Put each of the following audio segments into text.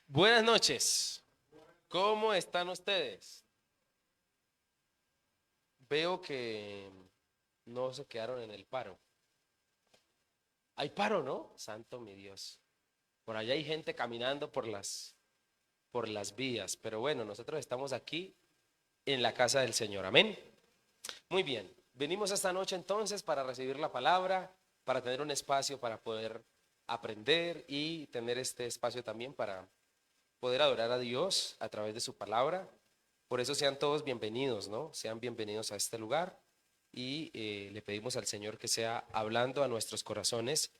Buenas noches. ¿Cómo están ustedes? Veo que no se quedaron en el paro. Hay paro, ¿no? Santo mi Dios. Por allá hay gente caminando por las vías, pero bueno, nosotros estamos aquí en la casa del Señor. Amén. Muy bien. Venimos esta noche entonces para recibir la palabra, para tener un espacio para poder aprender y tener este espacio también para poder adorar a Dios a través de su palabra. Por eso sean todos bienvenidos, ¿no? Sean bienvenidos a este lugar y le pedimos al Señor que sea hablando a nuestros corazones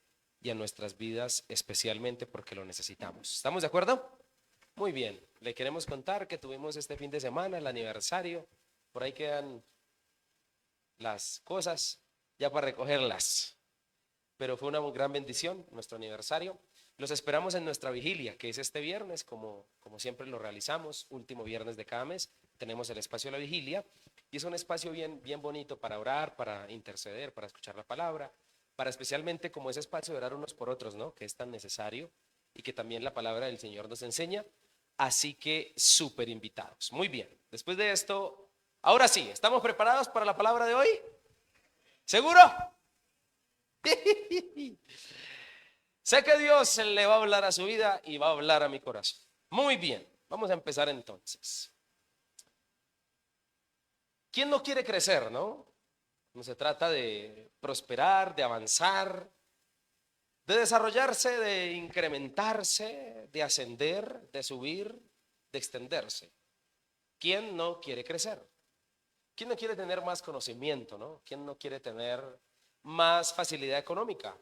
y a nuestras vidas especialmente porque lo necesitamos. ¿Estamos de acuerdo? Muy bien. Le queremos contar que tuvimos este fin de semana el aniversario. Por ahí quedan las cosas ya para recogerlas, pero fue una gran bendición nuestro aniversario. Los esperamos en nuestra vigilia, que es este viernes, como siempre lo realizamos, último viernes de cada mes, tenemos el espacio de la vigilia, y es un espacio bien, bien bonito para orar, para interceder, para escuchar la palabra, para especialmente como ese espacio de orar unos por otros, ¿no? Que es tan necesario y que también la palabra del Señor nos enseña. Así que súper invitados. Muy bien, después de esto, ahora sí, ¿estamos preparados para la palabra de hoy? ¿Seguro? Sé que Dios le va a hablar a su vida y va a hablar a mi corazón. Muy bien, vamos a empezar entonces. ¿Quién no quiere crecer, no? No se trata de prosperar, de avanzar, de desarrollarse, de incrementarse, de ascender, de subir, de extenderse. ¿Quién no quiere crecer? ¿Quién no quiere tener más conocimiento, no? ¿Quién no quiere tener más facilidad económica?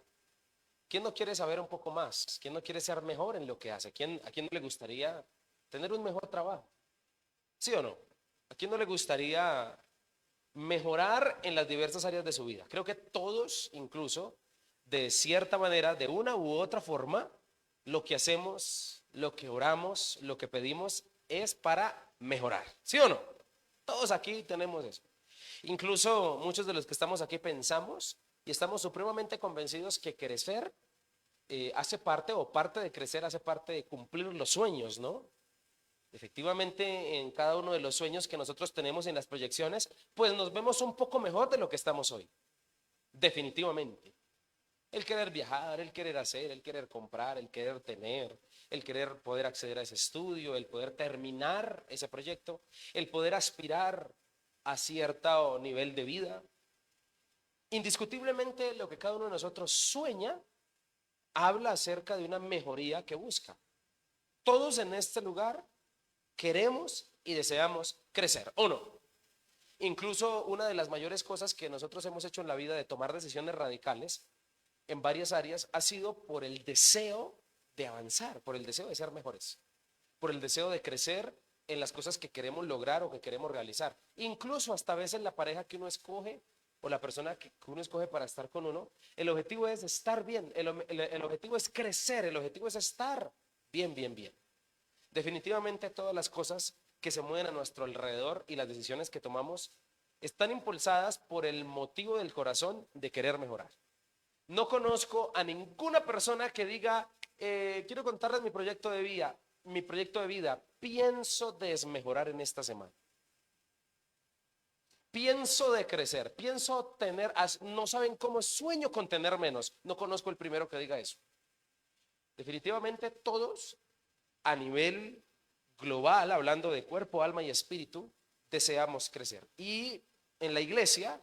¿Quién no quiere saber un poco más? ¿Quién no quiere ser mejor en lo que hace? ¿A quién no le gustaría tener un mejor trabajo? ¿Sí o no? ¿A quién no le gustaría mejorar en las diversas áreas de su vida? Creo que todos, incluso, de cierta manera, de una u otra forma, lo que hacemos, lo que oramos, lo que pedimos es para mejorar. ¿Sí o no? Todos aquí tenemos eso. Incluso muchos de los que estamos aquí pensamos y estamos supremamente convencidos que crecer hace parte o parte de crecer hace parte de cumplir los sueños, ¿no? Efectivamente, en cada uno de los sueños que nosotros tenemos en las proyecciones, pues nos vemos un poco mejor de lo que estamos hoy. Definitivamente. El querer viajar, el querer hacer, el querer comprar, el querer tener, el querer poder acceder a ese estudio, el poder terminar ese proyecto, el poder aspirar a cierto nivel de vida. Indiscutiblemente lo que cada uno de nosotros sueña habla acerca de una mejoría que busca. Todos en este lugar queremos y deseamos crecer, ¿o no? Incluso una de las mayores cosas que nosotros hemos hecho en la vida de tomar decisiones radicales en varias áreas ha sido por el deseo de avanzar, por el deseo de ser mejores, por el deseo de crecer en las cosas que queremos lograr o que queremos realizar. Incluso hasta a veces la pareja que uno escoge o la persona que uno escoge para estar con uno, el objetivo es estar bien, el objetivo es crecer, el objetivo es estar bien, bien, bien. Definitivamente todas las cosas que se mueven a nuestro alrededor y las decisiones que tomamos están impulsadas por el motivo del corazón de querer mejorar. No conozco a ninguna persona que diga, quiero contarles mi proyecto de vida, pienso desmejorar en esta semana. Pienso de crecer, pienso tener, no saben cómo sueño con tener menos. No conozco el primero que diga eso. Definitivamente todos a nivel global, hablando de cuerpo, alma y espíritu, deseamos crecer. Y en la iglesia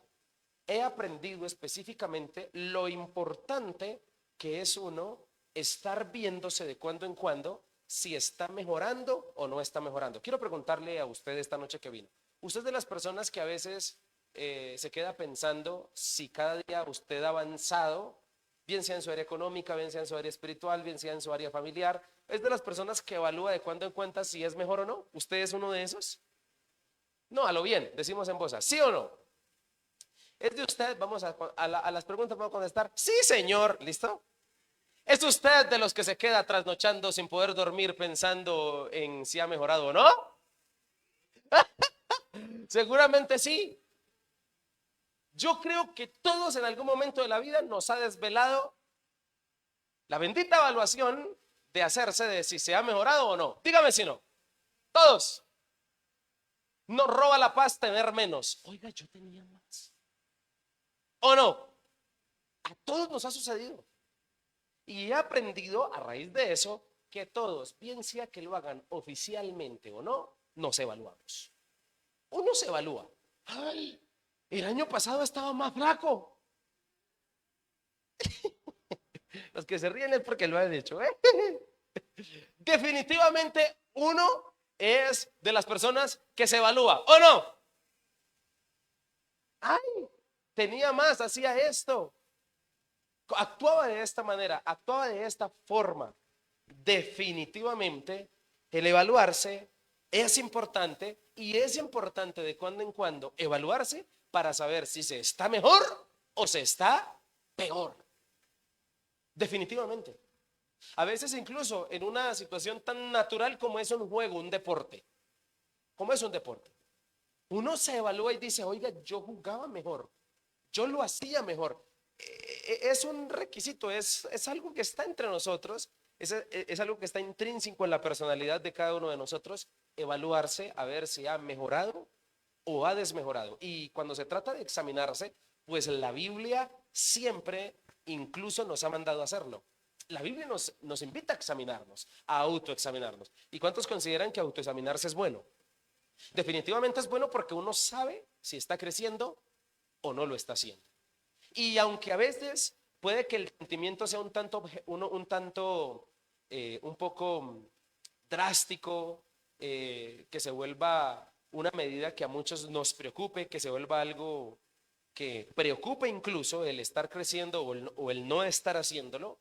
he aprendido específicamente lo importante que es uno estar viéndose de cuando en cuando si está mejorando o no está mejorando. Quiero preguntarle a usted esta noche que vino. ¿Usted es de las personas que a veces se queda pensando si cada día usted ha avanzado, bien sea en su área económica, bien sea en su área espiritual, bien sea en su área familiar? ¿Es de las personas que evalúa de cuando en cuando si es mejor o no? ¿Usted es uno de esos? No, a lo bien, decimos en voz, ¿sí o no? ¿Es de usted? Vamos a las preguntas, vamos a contestar. Sí, señor. ¿Listo? ¿Es usted de los que se queda trasnochando sin poder dormir pensando en si ha mejorado o no? Seguramente sí. Yo creo que todos en algún momento de la vida nos ha desvelado la bendita evaluación de hacerse de si se ha mejorado o no. Dígame si no. Todos. Nos roba la paz tener menos. Oiga, yo tenía más. ¿O no? A todos nos ha sucedido. Y he aprendido a raíz de eso que todos, bien sea que lo hagan oficialmente o no, nos evaluamos. Uno se evalúa. Ay, el año pasado estaba más flaco. Los que se ríen es porque lo han hecho, ¿eh? Definitivamente uno es de las personas que se evalúa, ¿o no? Ay, tenía más, hacía esto, actuaba de esta manera, actuaba de esta forma. Definitivamente el evaluarse es importante y es importante de cuando en cuando evaluarse para saber si se está mejor o se está peor. Definitivamente. A veces incluso en una situación tan natural como es un juego, un deporte. ¿Cómo es un deporte? Uno se evalúa y dice, oiga, yo jugaba mejor, yo lo hacía mejor. Es un requisito, es algo que está entre nosotros, es algo que está intrínseco en la personalidad de cada uno de nosotros, evaluarse a ver si ha mejorado o ha desmejorado. Y cuando se trata de examinarse, pues la Biblia siempre incluso nos ha mandado a hacerlo. La Biblia nos invita a examinarnos, a autoexaminarnos. ¿Y cuántos consideran que autoexaminarse es bueno? Definitivamente es bueno porque uno sabe si está creciendo o no lo está haciendo. Y aunque a veces puede que el sentimiento sea un poco drástico, que se vuelva una medida que a muchos nos preocupe, que se vuelva algo que preocupe incluso el estar creciendo o el no estar haciéndolo,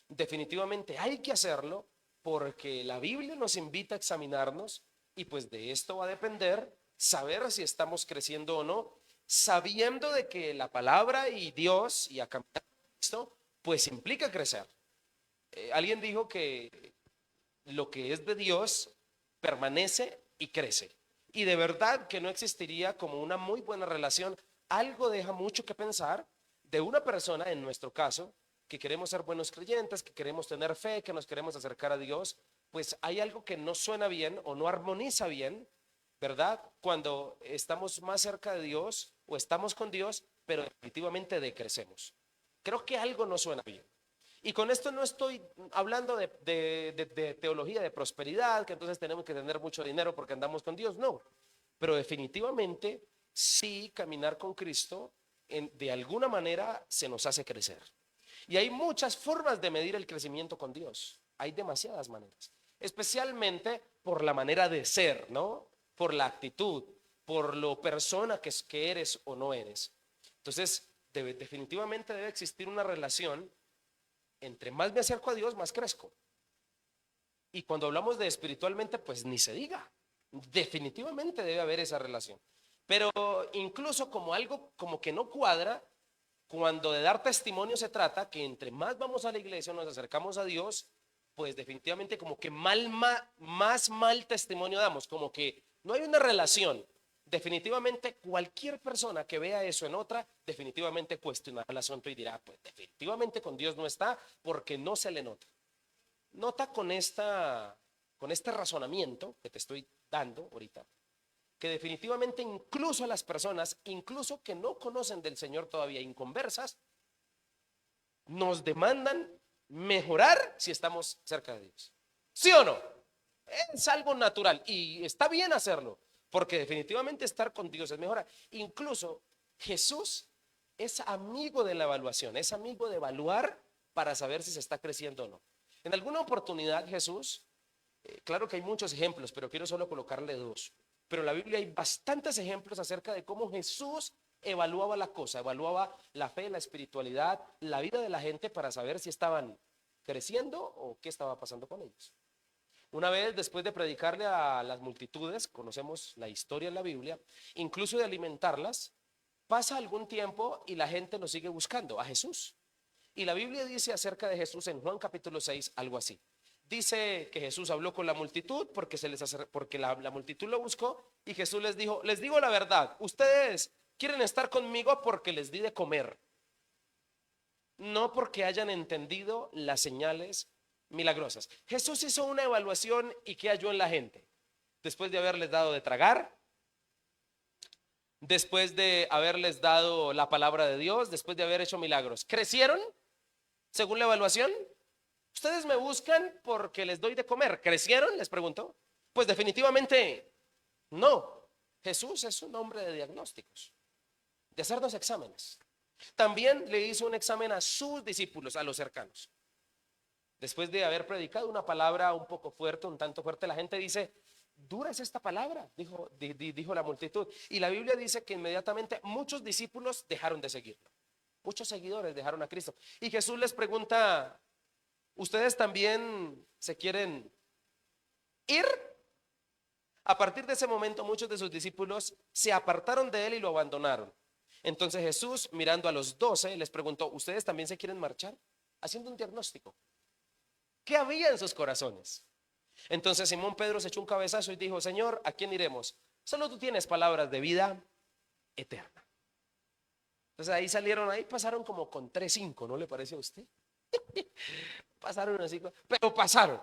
definitivamente hay que hacerlo porque la Biblia nos invita a examinarnos y pues de esto va a depender saber si estamos creciendo o no, sabiendo de que la palabra y Dios y a caminar esto pues implica crecer. Alguien dijo que lo que es de Dios permanece y crece. Y de verdad que no existiría como una muy buena relación. Algo deja mucho que pensar de una persona, en nuestro caso, que queremos ser buenos creyentes, que queremos tener fe, que nos queremos acercar a Dios, pues hay algo que no suena bien o no armoniza bien, ¿verdad? Cuando estamos más cerca de Dios o estamos con Dios, pero definitivamente decrecemos. Creo que algo no suena bien. Y con esto no estoy hablando de teología de prosperidad, que entonces tenemos que tener mucho dinero porque andamos con Dios, no. Pero definitivamente sí caminar con Cristo de alguna manera se nos hace crecer. Y hay muchas formas de medir el crecimiento con Dios. Hay demasiadas maneras. Especialmente por la manera de ser, ¿no? Por la actitud, por lo persona que eres o no eres. Entonces, definitivamente debe existir una relación. Entre más me acerco a Dios, más crezco. Y cuando hablamos de espiritualmente, pues ni se diga. Definitivamente debe haber esa relación. Pero incluso como algo como que no cuadra, cuando de dar testimonio se trata, que entre más vamos a la iglesia, nos acercamos a Dios, pues definitivamente como que más mal testimonio damos, como que no hay una relación. Definitivamente cualquier persona que vea eso en otra, definitivamente cuestionará el asunto y dirá, pues definitivamente con Dios no está porque no se le nota. Nota con este razonamiento que te estoy dando ahorita, que definitivamente incluso a las personas, incluso que no conocen del Señor todavía, inconversas, nos demandan mejorar si estamos cerca de Dios. ¿Sí o no? Es algo natural y está bien hacerlo, porque definitivamente estar con Dios es mejorar. Incluso Jesús es amigo de la evaluación, es amigo de evaluar para saber si se está creciendo o no. En alguna oportunidad Jesús, claro que hay muchos ejemplos, pero quiero solo colocarle dos. Pero en la Biblia hay bastantes ejemplos acerca de cómo Jesús evaluaba la cosa, evaluaba la fe, la espiritualidad, la vida de la gente para saber si estaban creciendo o qué estaba pasando con ellos. Una vez, después de predicarle a las multitudes, conocemos la historia en la Biblia, incluso de alimentarlas, pasa algún tiempo y la gente lo sigue buscando a Jesús. Y la Biblia dice acerca de Jesús en Juan capítulo 6 algo así. Dice que Jesús habló con la multitud porque la multitud lo buscó y Jesús les dijo, les digo la verdad, ustedes quieren estar conmigo porque les di de comer, no porque hayan entendido las señales milagrosas. Jesús hizo una evaluación y ¿qué halló en la gente? Después de haberles dado de tragar, después de haberles dado la palabra de Dios, después de haber hecho milagros, ¿crecieron según la evaluación? Ustedes me buscan porque les doy de comer. ¿Crecieron? Les pregunto. Pues definitivamente no. Jesús es un hombre de diagnósticos, de hacernos exámenes. También le hizo un examen a sus discípulos, a los cercanos. Después de haber predicado una palabra un poco fuerte, un tanto fuerte, la gente dice, dura es esta palabra, dijo la multitud. Y la Biblia dice que inmediatamente muchos discípulos dejaron de seguirlo. Muchos seguidores dejaron a Cristo. Y Jesús les pregunta, ¿ustedes también se quieren ir? A partir de ese momento muchos de sus discípulos se apartaron de él y lo abandonaron. Entonces Jesús, mirando a los 12, les preguntó, ¿ustedes también se quieren marchar? Haciendo un diagnóstico. ¿Qué había en sus corazones? Entonces Simón Pedro se echó un cabezazo y dijo, Señor, ¿a quién iremos? Solo tú tienes palabras de vida eterna. Entonces ahí pasaron como con 3-5, ¿no le parece a usted? Pasaron así, pero pasaron.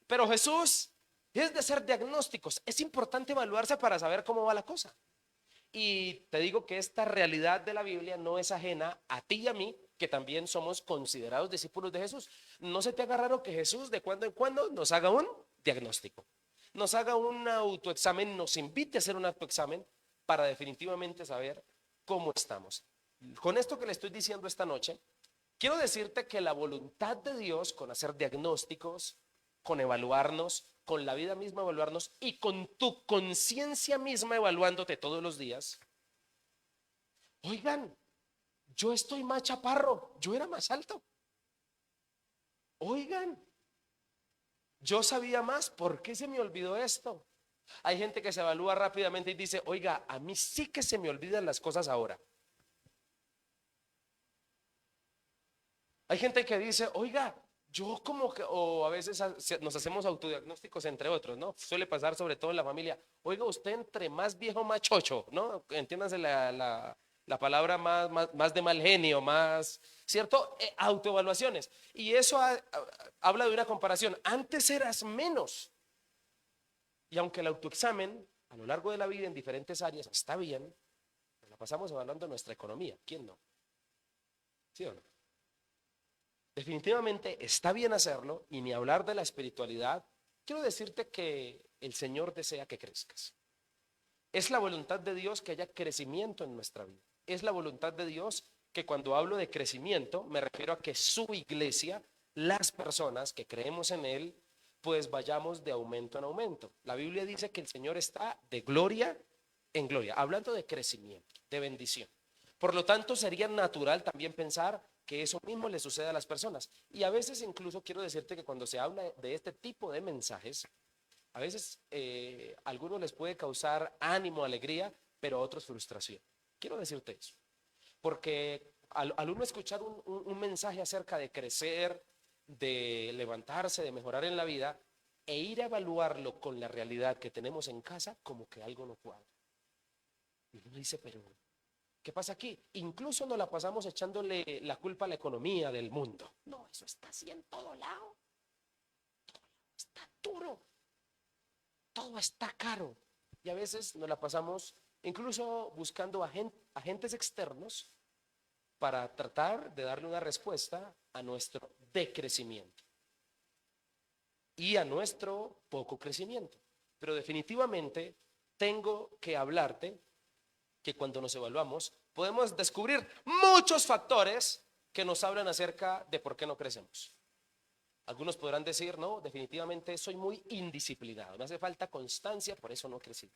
Pero Jesús es de hacer diagnósticos. Es importante evaluarse para saber cómo va la cosa. Y te digo que esta realidad de la Biblia no es ajena a ti y a mí, que también somos considerados discípulos de Jesús. No se te haga raro que Jesús de cuando en cuando nos haga un diagnóstico, nos haga un autoexamen, nos invite a hacer un autoexamen para definitivamente saber cómo estamos. Con esto que le estoy diciendo esta noche, quiero decirte que la voluntad de Dios con hacer diagnósticos, con evaluarnos, con la vida misma evaluarnos y con tu conciencia misma evaluándote todos los días. Oigan, yo estoy más chaparro, yo era más alto. Oigan, yo sabía más, ¿por qué se me olvidó esto? Hay gente que se evalúa rápidamente y dice, oiga, a mí sí que se me olvidan las cosas ahora. Hay gente que dice, oiga, yo como que, o a veces nos hacemos autodiagnósticos entre otros, ¿no? Suele pasar sobre todo en la familia. Oiga, usted entre más viejo, más chocho, ¿no? Entiéndase la palabra más de mal genio, más, ¿cierto? Autoevaluaciones. Y eso habla de una comparación. Antes eras menos. Y aunque el autoexamen a lo largo de la vida en diferentes áreas está bien, la pasamos evaluando nuestra economía. ¿Quién no? ¿Sí o no? Definitivamente está bien hacerlo y ni hablar de la espiritualidad. Quiero decirte que el Señor desea que crezcas. Es la voluntad de Dios que haya crecimiento en nuestra vida. Es la voluntad de Dios que cuando hablo de crecimiento me refiero a que su iglesia, las personas que creemos en Él, pues vayamos de aumento en aumento. La Biblia dice que el Señor está de gloria en gloria, hablando de crecimiento, de bendición. Por lo tanto, sería natural también pensar que eso mismo le sucede a las personas. Y a veces incluso quiero decirte que cuando se habla de este tipo de mensajes, a veces a algunos les puede causar ánimo, alegría, pero a otros frustración. Quiero decirte eso. Porque al uno escuchar un mensaje acerca de crecer, de levantarse, de mejorar en la vida, e ir a evaluarlo con la realidad que tenemos en casa, como que algo no cuadra. Y uno dice, pero ¿qué pasa aquí? Incluso nos la pasamos echándole la culpa a la economía del mundo. No, eso está así en todo lado. Está duro. Todo está caro. Y a veces nos la pasamos incluso buscando agentes externos para tratar de darle una respuesta a nuestro decrecimiento y a nuestro poco crecimiento. Pero definitivamente tengo que hablarte que cuando nos evaluamos podemos descubrir muchos factores que nos hablan acerca de por qué no crecemos. Algunos podrán decir, no, definitivamente soy muy indisciplinado, me hace falta constancia, por eso no he crecido.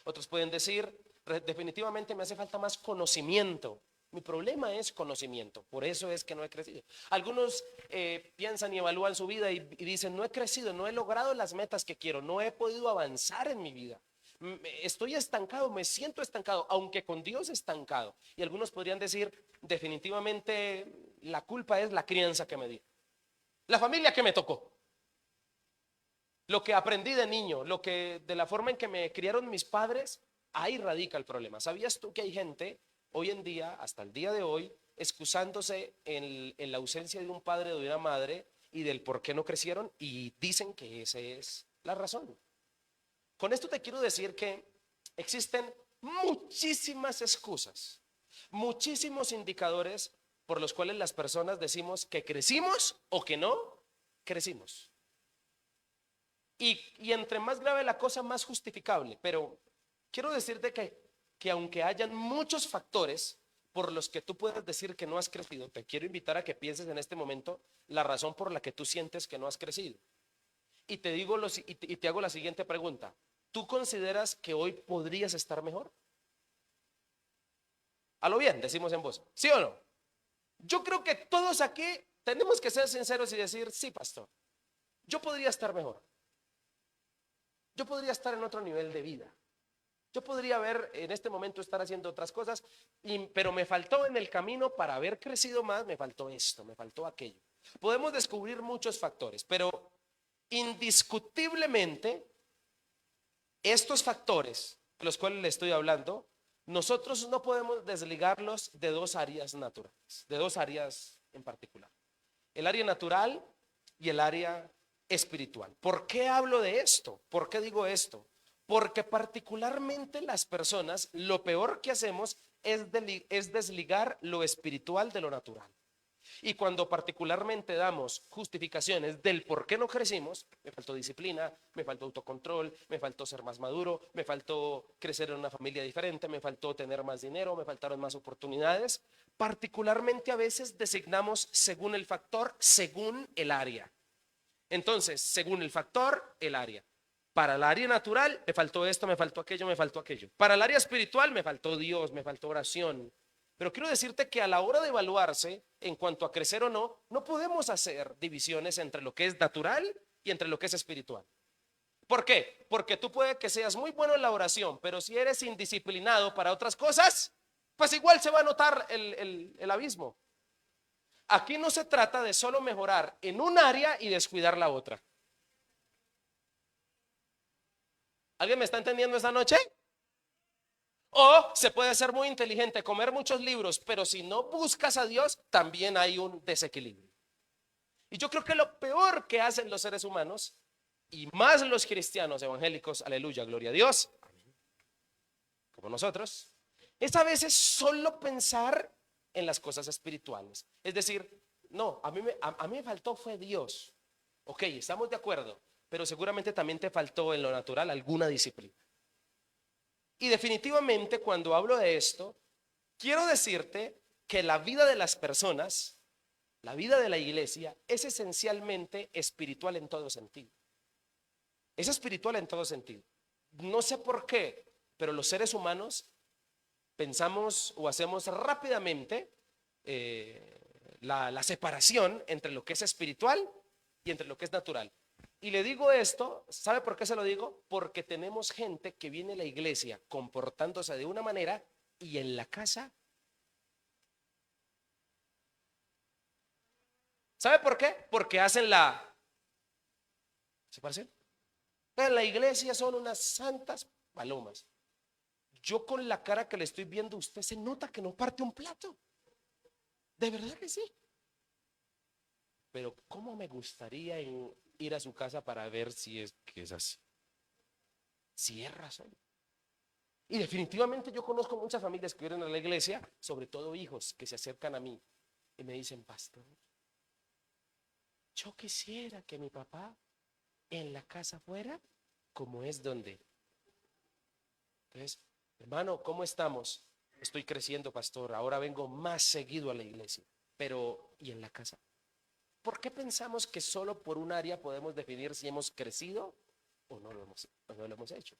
Otros pueden decir, definitivamente me hace falta más conocimiento. Mi problema es conocimiento, por eso es que no he crecido. Algunos piensan y evalúan su vida y dicen, no he crecido, no he logrado las metas que quiero, no he podido avanzar en mi vida. Estoy estancado, me siento estancado, aunque con Dios estancado. Y algunos podrían decir, definitivamente la culpa es la crianza que me di, la familia que me tocó, lo que aprendí de niño, de la forma en que me criaron mis padres, ahí radica el problema. ¿Sabías tú que hay gente hoy en día, hasta el día de hoy, excusándose en la ausencia de un padre o de una madre y del por qué no crecieron y dicen que esa es la razón. Con esto te quiero decir que existen muchísimas excusas, muchísimos indicadores por los cuales las personas decimos que crecimos o que no crecimos. Y entre más grave la cosa, más justificable. Pero quiero decirte que aunque hayan muchos factores por los que tú puedes decir que no has crecido, te quiero invitar a que pienses en este momento la razón por la que tú sientes que no has crecido. Y te digo y te hago la siguiente pregunta. ¿Tú consideras que hoy podrías estar mejor? A lo bien, decimos en voz. ¿Sí o no? Yo creo que todos aquí tenemos que ser sinceros y decir, sí, pastor, yo podría estar mejor. Yo podría estar en otro nivel de vida. Yo podría haber en este momento estar haciendo otras cosas, pero me faltó en el camino para haber crecido más, me faltó esto, me faltó aquello. Podemos descubrir muchos factores, pero indiscutiblemente estos factores de los cuales le estoy hablando, nosotros no podemos desligarlos de dos áreas naturales, de dos áreas en particular. El área natural y el área espiritual. ¿Por qué hablo de esto? ¿Por qué digo esto? Porque particularmente las personas, lo peor que hacemos es desligar lo espiritual de lo natural. Y cuando particularmente damos justificaciones del por qué no crecimos, me faltó disciplina, me faltó autocontrol, me faltó ser más maduro, me faltó crecer en una familia diferente, me faltó tener más dinero, me faltaron más oportunidades, particularmente a veces designamos según el factor, según el área. Entonces, según el factor, el área. Para el área natural, me faltó esto, me faltó aquello, me faltó aquello. Para el área espiritual, me faltó Dios, me faltó oración. Pero quiero decirte que a la hora de evaluarse en cuanto a crecer o no, no podemos hacer divisiones entre lo que es natural y entre lo que es espiritual. ¿Por qué? Porque tú puede que seas muy bueno en la oración, pero si eres indisciplinado para otras cosas, pues igual se va a notar el abismo. Aquí no se trata de solo mejorar en un área y descuidar la otra. ¿Alguien me está entendiendo esta noche? O se puede ser muy inteligente, comer muchos libros, pero si no buscas a Dios, también hay un desequilibrio. Y yo creo que lo peor que hacen los seres humanos, y más los cristianos evangélicos, aleluya, gloria a Dios, como nosotros, es a veces solo pensar en las cosas espirituales. Es decir, no, a mí me faltó fue Dios. Ok, estamos de acuerdo, pero seguramente también te faltó en lo natural alguna disciplina. Y definitivamente cuando hablo de esto, quiero decirte que la vida de las personas, la vida de la iglesia, es esencialmente espiritual en todo sentido. Es espiritual en todo sentido. No sé por qué, pero los seres humanos pensamos o hacemos rápidamente la separación entre lo que es espiritual y entre lo que es natural. Y le digo esto, ¿sabe por qué se lo digo? Porque tenemos gente que viene a la iglesia comportándose de una manera y en la casa. ¿Sabe por qué? Porque hacen ¿se parecen? En la iglesia son unas santas palomas. Yo con la cara que le estoy viendo, usted se nota que no parte un plato. De verdad que sí. Pero ¿cómo me gustaría ir a su casa para ver si es que es así? Si es razón. Y definitivamente yo conozco muchas familias que vienen a la iglesia, sobre todo hijos que se acercan a mí y me dicen, pastor, yo quisiera que mi papá en la casa fuera como es donde. Entonces, hermano, ¿cómo estamos? Estoy creciendo, pastor. Ahora vengo más seguido a la iglesia. Pero, ¿y en la casa? ¿Por qué pensamos que solo por un área podemos definir si hemos crecido o no lo hemos hecho?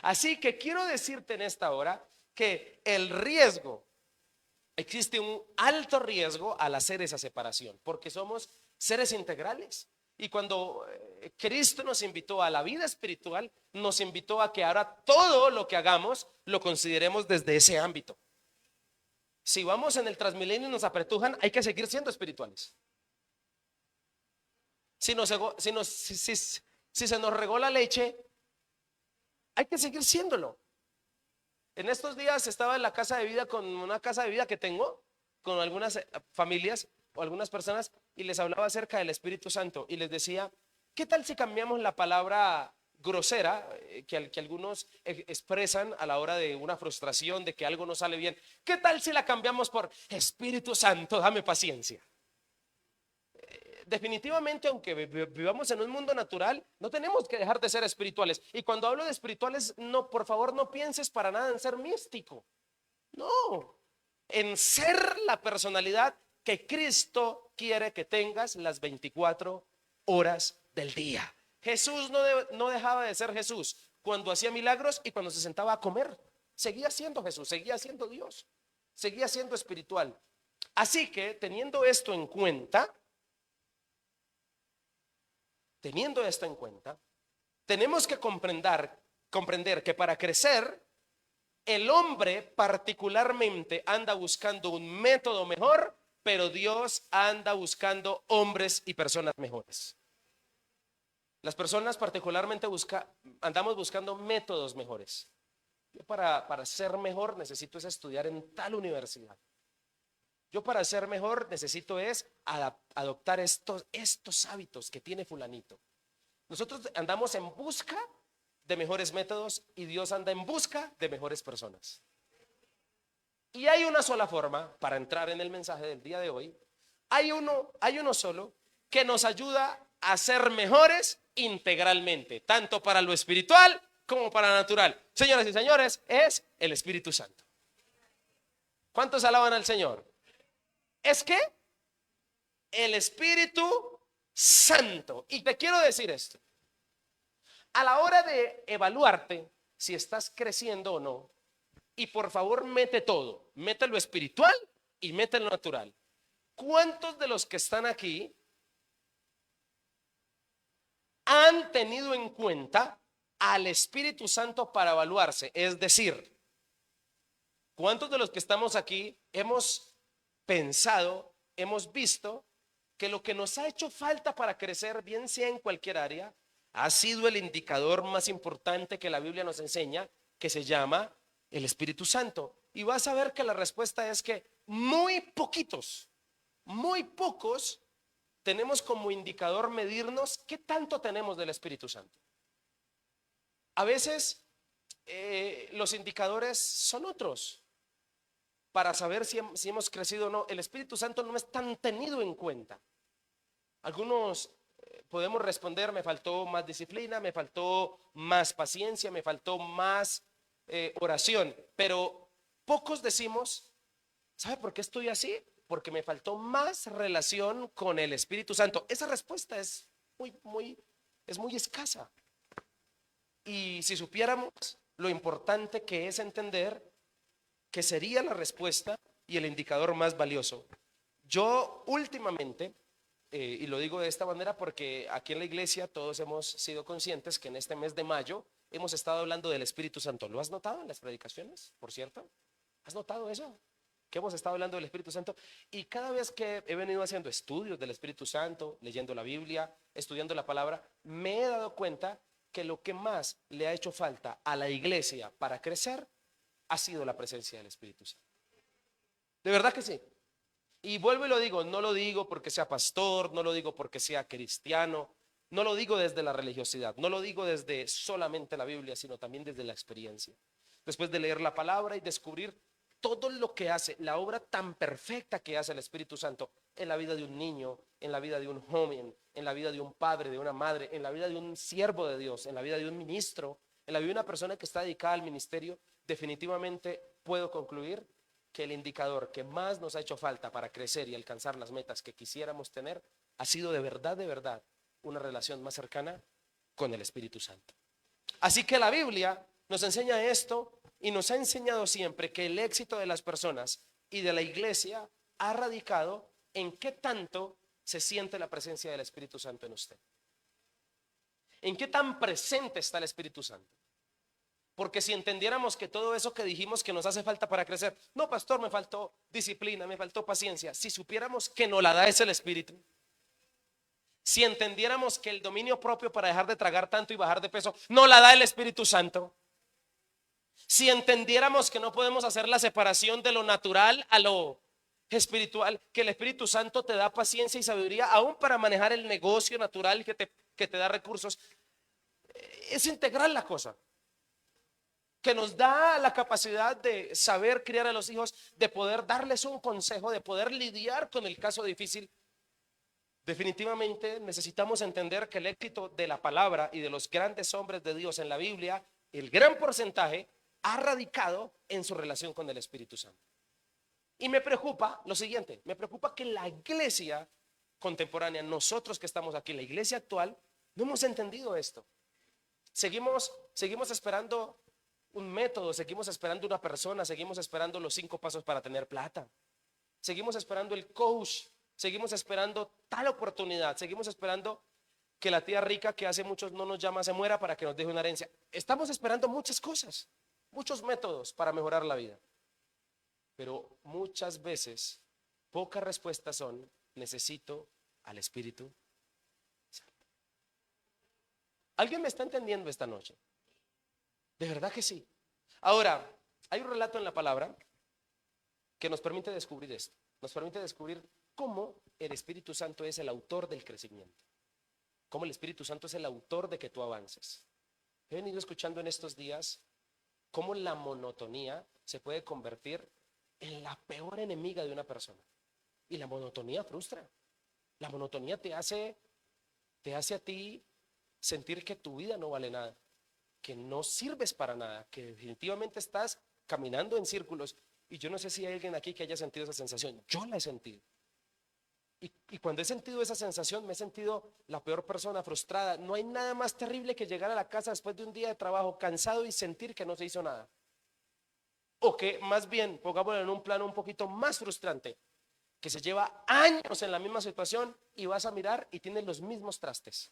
Así que quiero decirte en esta hora que existe un alto riesgo al hacer esa separación, porque somos seres integrales. Y cuando Cristo nos invitó a la vida espiritual, nos invitó a que ahora todo lo que hagamos lo consideremos desde ese ámbito. Si vamos en el Transmilenio y nos apretujan, hay que seguir siendo espirituales. Si se nos regó la leche, hay que seguir siéndolo. En estos días estaba en la casa de vida con una casa de vida que tengo, con algunas familias o algunas personas, y les hablaba acerca del Espíritu Santo y les decía, ¿qué tal si cambiamos la palabra grosera que algunos expresan a la hora de una frustración, de que algo no sale bien? ¿Qué tal si la cambiamos por Espíritu Santo, dame paciencia? Definitivamente, aunque vivamos en un mundo natural, no tenemos que dejar de ser espirituales. Y cuando hablo de espirituales, no, por favor, no pienses para nada en ser místico. No, en ser la personalidad que Cristo quiere que tengas las 24 horas del día. Jesús no dejaba de ser Jesús cuando hacía milagros y cuando se sentaba a comer. Seguía siendo Jesús, seguía siendo Dios, seguía siendo espiritual. Así que teniendo esto en cuenta, tenemos que comprender que para crecer, el hombre particularmente anda buscando un método mejor, pero Dios anda buscando hombres y personas mejores. Las personas particularmente andamos buscando métodos mejores. Yo para ser mejor necesito estudiar en tal universidad. Yo para ser mejor necesito adoptar estos hábitos que tiene fulanito. Nosotros andamos en busca de mejores métodos y Dios anda en busca de mejores personas. Y hay una sola forma para entrar en el mensaje del día de hoy. Hay uno solo que nos ayuda a ser mejores integralmente, tanto para lo espiritual como para lo natural. Señoras y señores, es el Espíritu Santo. ¿Cuántos alaban al Señor? Es que el Espíritu Santo, y te quiero decir esto, a la hora de evaluarte si estás creciendo o no, y por favor mete todo, mete lo espiritual y mete lo natural. ¿Cuántos de los que están aquí han tenido en cuenta al Espíritu Santo para evaluarse? Es decir, ¿cuántos de los que estamos aquí hemos pensado, hemos visto que lo que nos ha hecho falta para crecer, bien sea en cualquier área, ha sido el indicador más importante que la Biblia nos enseña, que se llama el Espíritu Santo? Y vas a ver que la respuesta es que muy pocos tenemos como indicador medirnos qué tanto tenemos del Espíritu Santo. A veces los indicadores son otros para saber si hemos crecido o no. El Espíritu Santo no es tan tenido en cuenta. Algunos podemos responder: me faltó más disciplina, me faltó más paciencia, me faltó más oración. Pero pocos decimos: ¿sabe por qué estoy así? Porque me faltó más relación con el Espíritu Santo. Esa respuesta es muy escasa. Y si supiéramos lo importante que es entender que sería la respuesta y el indicador más valioso. Yo últimamente, y lo digo de esta manera porque aquí en la iglesia todos hemos sido conscientes que en este mes de mayo hemos estado hablando del Espíritu Santo. ¿Lo has notado en las predicaciones, por cierto? ¿Has notado eso? Que hemos estado hablando del Espíritu Santo, y cada vez que he venido haciendo estudios del Espíritu Santo, leyendo la Biblia, estudiando la palabra, me he dado cuenta que lo que más le ha hecho falta a la iglesia para crecer ha sido la presencia del Espíritu Santo. De verdad que sí. Y vuelvo y lo digo, no lo digo porque sea pastor, no lo digo porque sea cristiano, no lo digo desde la religiosidad, no lo digo desde solamente la Biblia, sino también desde la experiencia. Después de leer la palabra y descubrir todo lo que hace, la obra tan perfecta que hace el Espíritu Santo en la vida de un niño, en la vida de un joven, en la vida de un padre, de una madre, en la vida de un siervo de Dios, en la vida de un ministro, en la vida de una persona que está dedicada al ministerio, definitivamente puedo concluir que el indicador que más nos ha hecho falta para crecer y alcanzar las metas que quisiéramos tener ha sido de verdad, una relación más cercana con el Espíritu Santo. Así que la Biblia nos enseña esto y nos ha enseñado siempre que el éxito de las personas y de la iglesia ha radicado en qué tanto se siente la presencia del Espíritu Santo en usted. En qué tan presente está el Espíritu Santo. Porque si entendiéramos que todo eso que dijimos que nos hace falta para crecer, no, pastor, me faltó disciplina, me faltó paciencia. Si supiéramos que nos la da es el Espíritu. Si entendiéramos que el dominio propio para dejar de tragar tanto y bajar de peso nos la da el Espíritu Santo. Si entendiéramos que no podemos hacer la separación de lo natural a lo espiritual, que el Espíritu Santo te da paciencia y sabiduría aún para manejar el negocio natural que te da recursos. Es integral la cosa, que nos da la capacidad de saber criar a los hijos, de poder darles un consejo, de poder lidiar con el caso difícil. Definitivamente necesitamos entender que el éxito de la palabra y de los grandes hombres de Dios en la Biblia, el gran porcentaje ha radicado en su relación con el Espíritu Santo. Y me preocupa lo siguiente, me preocupa que la iglesia contemporánea, nosotros que estamos aquí, la iglesia actual, no hemos entendido esto. Seguimos esperando un método, seguimos esperando una persona, seguimos esperando los 5 pasos para tener plata, seguimos esperando el coach, seguimos esperando tal oportunidad, seguimos esperando que la tía rica que hace muchos no nos llama se muera para que nos deje una herencia. Estamos esperando muchas cosas, muchos métodos para mejorar la vida, pero muchas veces pocas respuestas son: necesito al Espíritu Santo. ¿Alguien me está entendiendo esta noche? De verdad que sí. Ahora, hay un relato en la palabra que nos permite descubrir esto. Nos permite descubrir cómo el Espíritu Santo es el autor del crecimiento. Cómo el Espíritu Santo es el autor de que tú avances. He venido escuchando en estos días cómo la monotonía se puede convertir en la peor enemiga de una persona. Y la monotonía frustra. La monotonía te hace a ti sentir que tu vida no vale nada, que no sirves para nada, que definitivamente estás caminando en círculos. Y yo no sé si hay alguien aquí que haya sentido esa sensación. Yo la he sentido. Y cuando he sentido esa sensación, me he sentido la peor persona, frustrada. No hay nada más terrible que llegar a la casa después de un día de trabajo cansado y sentir que no se hizo nada. O que más bien, pongámoslo en un plano un poquito más frustrante, que se lleva años en la misma situación y vas a mirar y tienes los mismos trastes,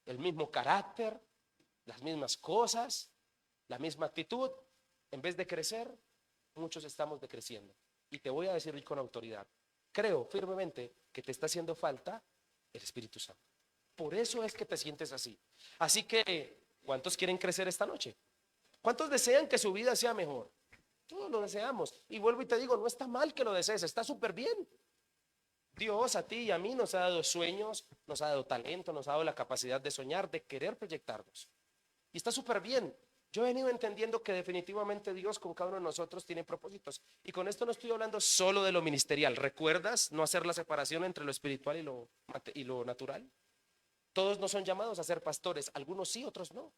el mismo carácter, las mismas cosas, la misma actitud. En vez de crecer, muchos estamos decreciendo. Y te voy a decir con autoridad, creo firmemente que te está haciendo falta el Espíritu Santo. Por eso es que te sientes así. Así que, ¿cuántos quieren crecer esta noche? ¿Cuántos desean que su vida sea mejor? Todos lo deseamos. Y vuelvo y te digo, no está mal que lo desees, está súper bien. Dios a ti y a mí nos ha dado sueños, nos ha dado talento, nos ha dado la capacidad de soñar, de querer proyectarnos. Y está súper bien. Yo he venido entendiendo que definitivamente Dios con cada uno de nosotros tiene propósitos. Y con esto no estoy hablando solo de lo ministerial. ¿Recuerdas no hacer la separación entre lo espiritual y lo natural? Todos no son llamados a ser pastores, algunos sí, otros no.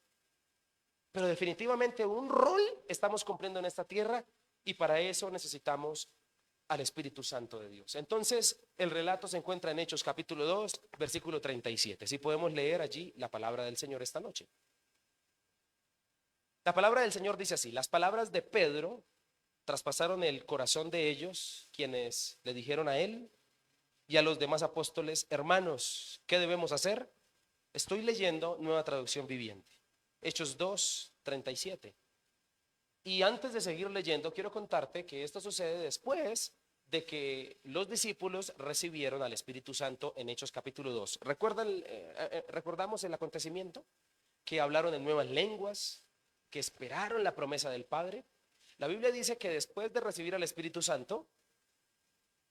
Pero definitivamente un rol estamos cumpliendo en esta tierra y para eso necesitamos al Espíritu Santo de Dios. Entonces, el relato se encuentra en Hechos capítulo 2, versículo 37. Si podemos leer allí la palabra del Señor esta noche. La palabra del Señor dice así: las palabras de Pedro traspasaron el corazón de ellos, quienes le dijeron a él y a los demás apóstoles: hermanos, ¿qué debemos hacer? Estoy leyendo Nueva Traducción Viviente, Hechos 2, 37. Y antes de seguir leyendo, quiero contarte que esto sucede después de que los discípulos recibieron al Espíritu Santo en Hechos capítulo 2. ¿Recordamos el acontecimiento? Que hablaron en nuevas lenguas, que esperaron la promesa del Padre. La Biblia dice que después de recibir al Espíritu Santo,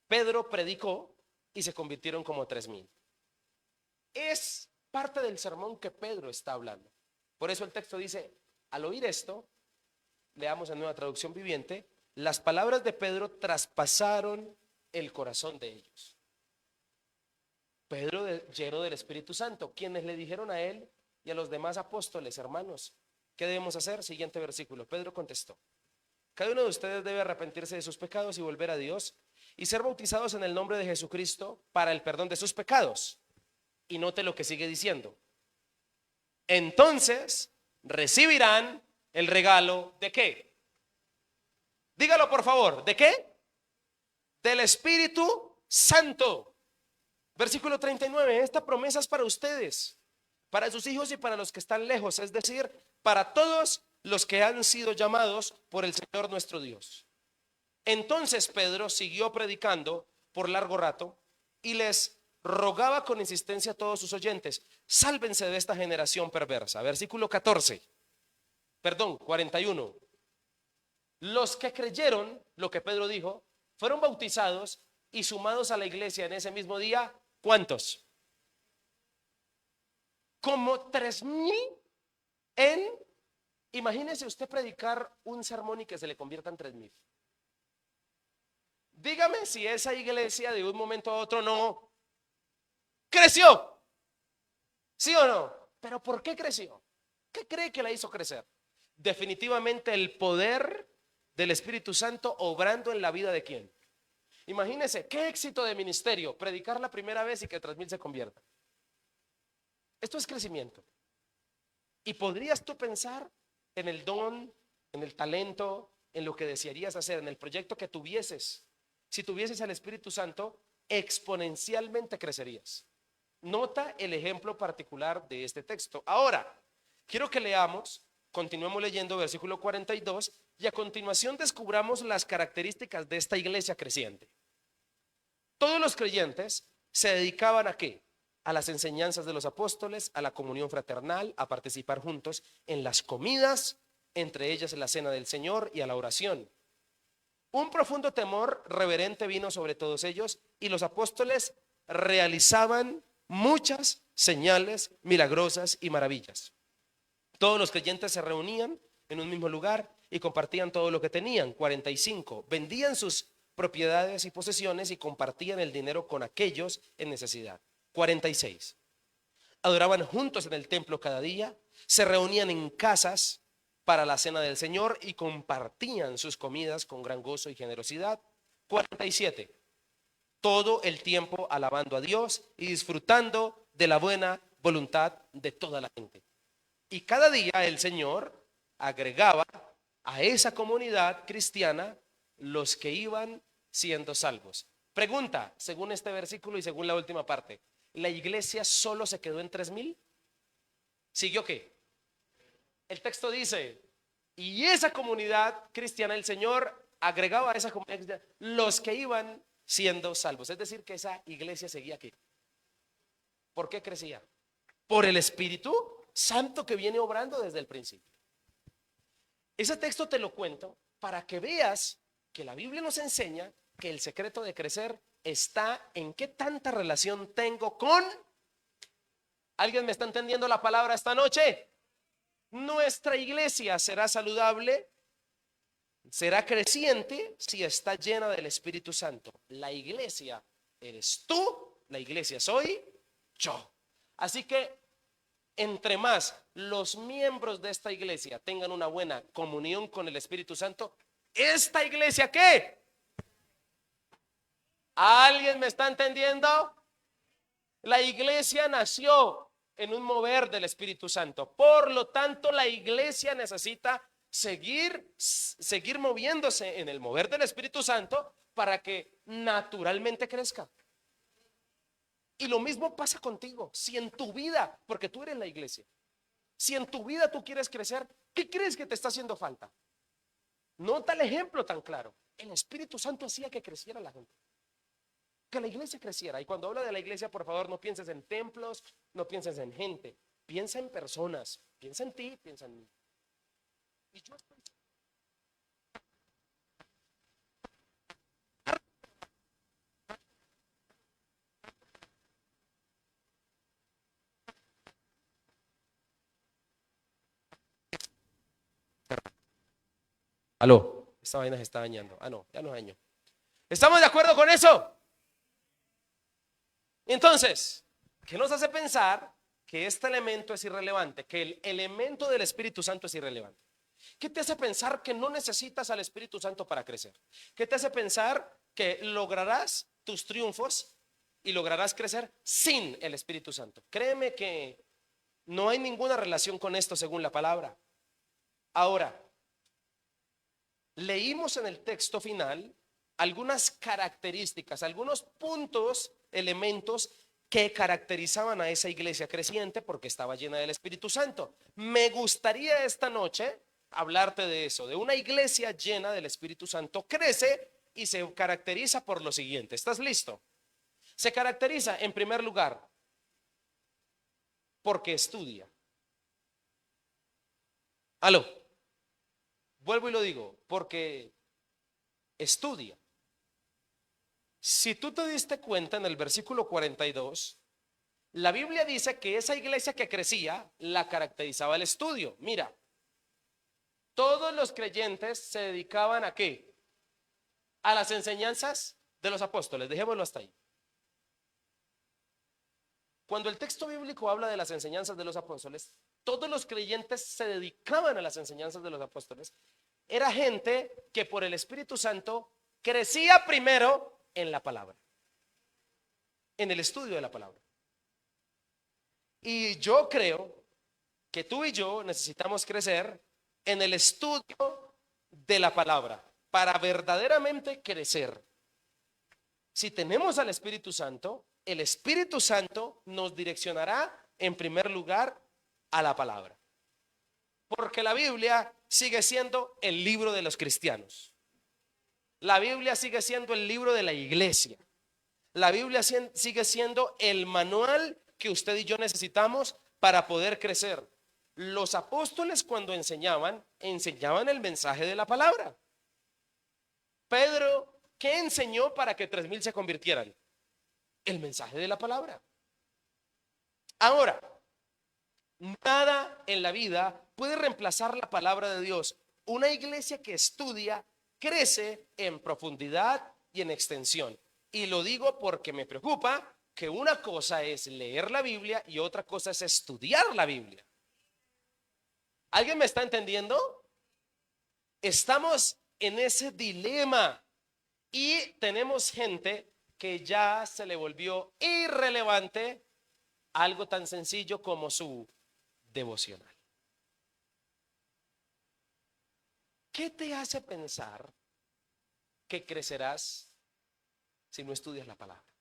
Pedro predicó y se convirtieron como 3,000. Es parte del sermón que Pedro está hablando. Por eso el texto dice, al oír esto, leamos en Nueva Traducción Viviente, las palabras de Pedro traspasaron el corazón de ellos. Pedro lleno del Espíritu Santo, quienes le dijeron a él y a los demás apóstoles: hermanos, ¿qué debemos hacer? Siguiente versículo. Pedro contestó: cada uno de ustedes debe arrepentirse de sus pecados y volver a Dios y ser bautizados en el nombre de Jesucristo para el perdón de sus pecados. Y note lo que sigue diciendo: entonces recibirán el regalo ¿de qué? Dígalo por favor, ¿de qué? Del Espíritu Santo. Versículo 39, esta promesa es para ustedes, para sus hijos y para los que están lejos, es decir, para todos los que han sido llamados por el Señor nuestro Dios. Entonces Pedro siguió predicando por largo rato y les rogaba con insistencia a todos sus oyentes: sálvense de esta generación perversa. Versículo 41. Los que creyeron lo que Pedro dijo fueron bautizados y sumados a la iglesia en ese mismo día, ¿cuántos? Como 3,000 en, imagínese usted predicar un sermón y que se le conviertan 3,000. Dígame si esa iglesia de un momento a otro no creció, ¿sí o no? Pero ¿por qué creció? ¿Qué cree que la hizo crecer? Definitivamente el poder del Espíritu Santo obrando en la vida de quién. Imagínese qué éxito de ministerio, predicar la primera vez y que 3,000 se conviertan. Esto es crecimiento. Y podrías tú pensar en el don, en el talento, en lo que desearías hacer, en el proyecto que tuvieses. Si tuvieses al Espíritu Santo, exponencialmente crecerías. Nota el ejemplo particular de este texto. Ahora, quiero que leamos, continuemos leyendo versículo 42 y a continuación descubramos las características de esta iglesia creciente. Todos los creyentes se dedicaban ¿a qué? A las enseñanzas de los apóstoles, a la comunión fraternal, a participar juntos en las comidas, entre ellas en la cena del Señor y a la oración. Un profundo temor reverente vino sobre todos ellos y los apóstoles realizaban muchas señales milagrosas y maravillas. Todos los creyentes se reunían en un mismo lugar y compartían todo lo que tenían. 45. Vendían sus propiedades y posesiones y compartían el dinero con aquellos en necesidad. 46. Adoraban juntos en el templo cada día, se reunían en casas para la cena del Señor y compartían sus comidas con gran gozo y generosidad. 47. Todo el tiempo alabando a Dios y disfrutando de la buena voluntad de toda la gente. Y cada día el Señor agregaba a esa comunidad cristiana los que iban siendo salvos. Pregunta, según este versículo y según la última parte, ¿la iglesia solo se quedó en 3,000? ¿Siguió qué? El texto dice, y esa comunidad cristiana, el Señor agregaba a esa comunidad cristiana los que iban siendo salvos. Es decir, que esa iglesia seguía aquí. ¿Por qué crecía? Por el Espíritu Santo que viene obrando desde el principio. Ese texto te lo cuento para que veas que la Biblia nos enseña que el secreto de crecer está en qué tanta relación tengo con... ¿Alguien me está entendiendo la palabra esta noche? Nuestra iglesia será saludable, será creciente si está llena del Espíritu Santo. La iglesia eres tú, la iglesia soy yo. Así que entre más los miembros de esta iglesia tengan una buena comunión con el Espíritu Santo, ¿esta iglesia qué? ¿Alguien me está entendiendo? La iglesia nació en un mover del Espíritu Santo. Por lo tanto, la iglesia necesita seguir moviéndose en el mover del Espíritu Santo para que naturalmente crezca. Y lo mismo pasa contigo. Si en tu vida, porque tú eres la iglesia, si en tu vida tú quieres crecer, ¿qué crees que te está haciendo falta? Nota el ejemplo tan claro. El Espíritu Santo hacía que creciera la gente, que la iglesia creciera. Y cuando hablo de la iglesia, por favor, no pienses en templos, no pienses en gente, piensa en personas, piensa en ti, piensa en mí. Y yo estoy... Aló, esta vaina se está dañando. Ah, no, ya no dañó. ¿Estamos de acuerdo con eso? Entonces, ¿qué nos hace pensar que este elemento es irrelevante? Que el elemento del Espíritu Santo es irrelevante. ¿Qué te hace pensar que no necesitas al Espíritu Santo para crecer? ¿Qué te hace pensar que lograrás tus triunfos y lograrás crecer sin el Espíritu Santo? Créeme que no hay ninguna relación con esto según la palabra. Ahora, leímos en el texto final algunas características, algunos puntos, elementos que caracterizaban a esa iglesia creciente porque estaba llena del Espíritu Santo. Me gustaría esta noche hablarte de eso, de una iglesia llena del Espíritu Santo, crece y se caracteriza por lo siguiente. ¿Estás listo? Se caracteriza en primer lugar porque estudia. Aló, vuelvo y lo digo, porque estudia. Si tú te diste cuenta en el versículo 42, la Biblia dice que esa iglesia que crecía la caracterizaba el estudio. Mira, todos los creyentes se dedicaban ¿a qué? A las enseñanzas de los apóstoles. Dejémoslo hasta ahí. Cuando el texto bíblico habla de las enseñanzas de los apóstoles, todos los creyentes se dedicaban a las enseñanzas de los apóstoles. Era gente que por el Espíritu Santo crecía primero en la palabra, en el estudio de la palabra. Y yo creo que tú y yo necesitamos crecer en el estudio de la palabra para verdaderamente crecer. Si tenemos al Espíritu Santo, el Espíritu Santo nos direccionará en primer lugar a la palabra. Porque la Biblia sigue siendo el libro de los cristianos. La Biblia sigue siendo el libro de la iglesia. La Biblia sigue siendo el manual que usted y yo necesitamos para poder crecer. Los apóstoles cuando enseñaban el mensaje de la palabra. Pedro, ¿qué enseñó para que 3000 se convirtieran? El mensaje de la palabra. Ahora, nada en la vida puede reemplazar la palabra de Dios. Una iglesia que estudia crece en profundidad y en extensión. Y lo digo porque me preocupa que una cosa es leer la Biblia y otra cosa es estudiar la Biblia. ¿Alguien me está entendiendo? Estamos en ese dilema y tenemos gente que ya se le volvió irrelevante algo tan sencillo como su devocional. ¿Qué te hace pensar que crecerás si no estudias la palabra?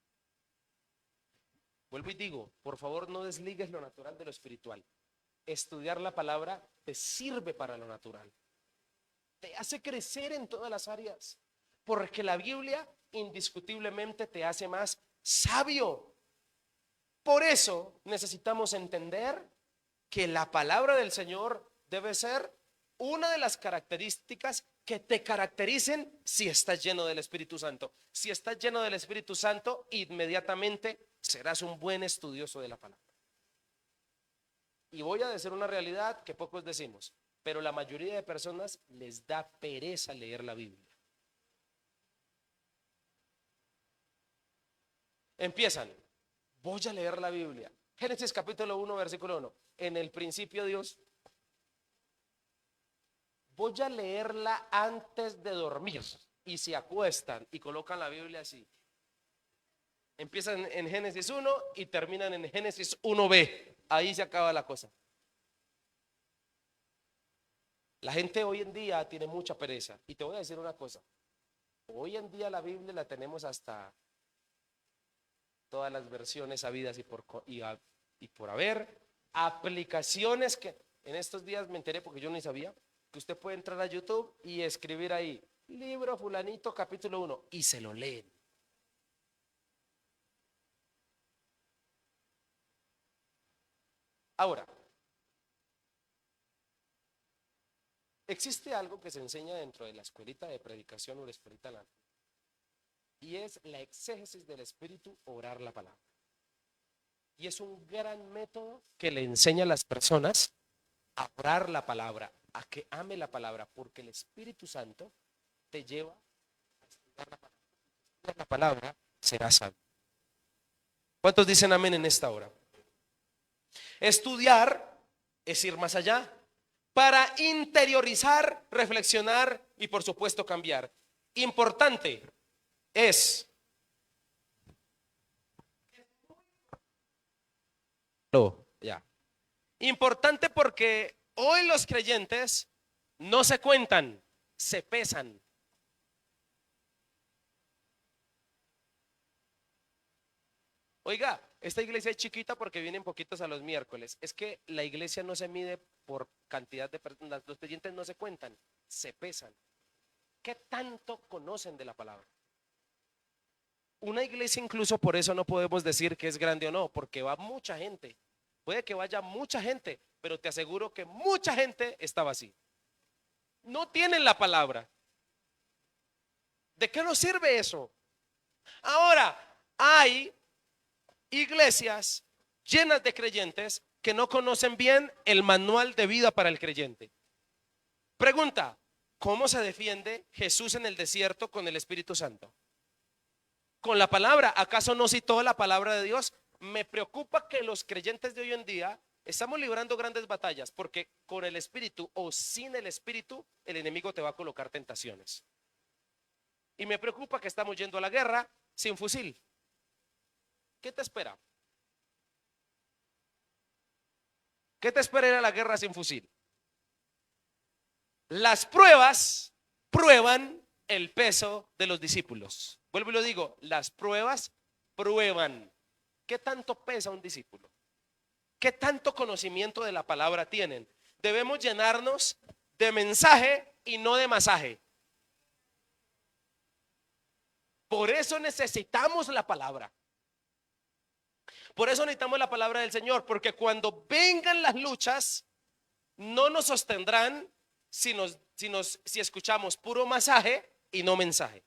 Vuelvo y digo, por favor no desligues lo natural de lo espiritual. Estudiar la palabra te sirve para lo natural. Te hace crecer en todas las áreas. Porque la Biblia indiscutiblemente te hace más sabio. Por eso necesitamos entender que la palabra del Señor debe ser una de las características que te caractericen si estás lleno del Espíritu Santo. Si estás lleno del Espíritu Santo, inmediatamente serás un buen estudioso de la palabra. Y voy a decir una realidad que pocos decimos, pero la mayoría de personas les da pereza leer la Biblia. Empiezan, voy a leer la Biblia. Génesis capítulo 1, versículo 1. En el principio Dios. Voy a leerla antes de dormir. Y se acuestan y colocan la Biblia así. Empiezan en Génesis 1 y terminan en Génesis 1b. Ahí se acaba la cosa. La gente hoy en día tiene mucha pereza. Y te voy a decir una cosa. Hoy en día la Biblia la tenemos hasta todas las versiones habidas y por haber. Aplicaciones que en estos días me enteré porque yo ni sabía que usted puede entrar a YouTube y escribir ahí libro fulanito capítulo 1 y se lo leen. Ahora, existe algo que se enseña dentro de la escuelita de predicación o la escuelita de la, y es la exégesis del espíritu, orar la palabra. Y es un gran método que le enseña a las personas a orar la palabra, a que ame la palabra, porque el Espíritu Santo te lleva a estudiar la palabra. La palabra será sabio. ¿Cuántos dicen amén en esta hora? Estudiar es ir más allá para interiorizar, reflexionar y por supuesto cambiar. Importante es ya. Importante porque hoy los creyentes no se cuentan, se pesan. Oiga, esta iglesia es chiquita porque vienen poquitos a los miércoles. Es que la iglesia no se mide por cantidad de personas, los creyentes no se cuentan, se pesan. ¿Qué tanto conocen de la palabra? Una iglesia incluso por eso no podemos decir que es grande o no, porque va mucha gente. Puede que vaya mucha gente, pero te aseguro que mucha gente está vacía. No tienen la palabra. ¿De qué nos sirve eso? Ahora, hay iglesias llenas de creyentes que no conocen bien el manual de vida para el creyente. Pregunta, ¿cómo se defiende Jesús en el desierto con el Espíritu Santo? Con la palabra. ¿Acaso no citó la palabra de Dios? Me preocupa que los creyentes de hoy en día estamos librando grandes batallas porque con el Espíritu o sin el Espíritu el enemigo te va a colocar tentaciones. Y me preocupa que estamos yendo a la guerra sin fusil. ¿Qué te espera? ¿Qué te espera ir a la guerra sin fusil? Las pruebas prueban el peso de los discípulos. Vuelvo y lo digo, las pruebas prueban. ¿Qué tanto pesa un discípulo? ¿Qué tanto conocimiento de la palabra tienen? Debemos llenarnos de mensaje y no de masaje. Por eso necesitamos la palabra. Por eso necesitamos la palabra del Señor, porque cuando vengan las luchas, no nos sostendrán si escuchamos puro masaje y no mensaje.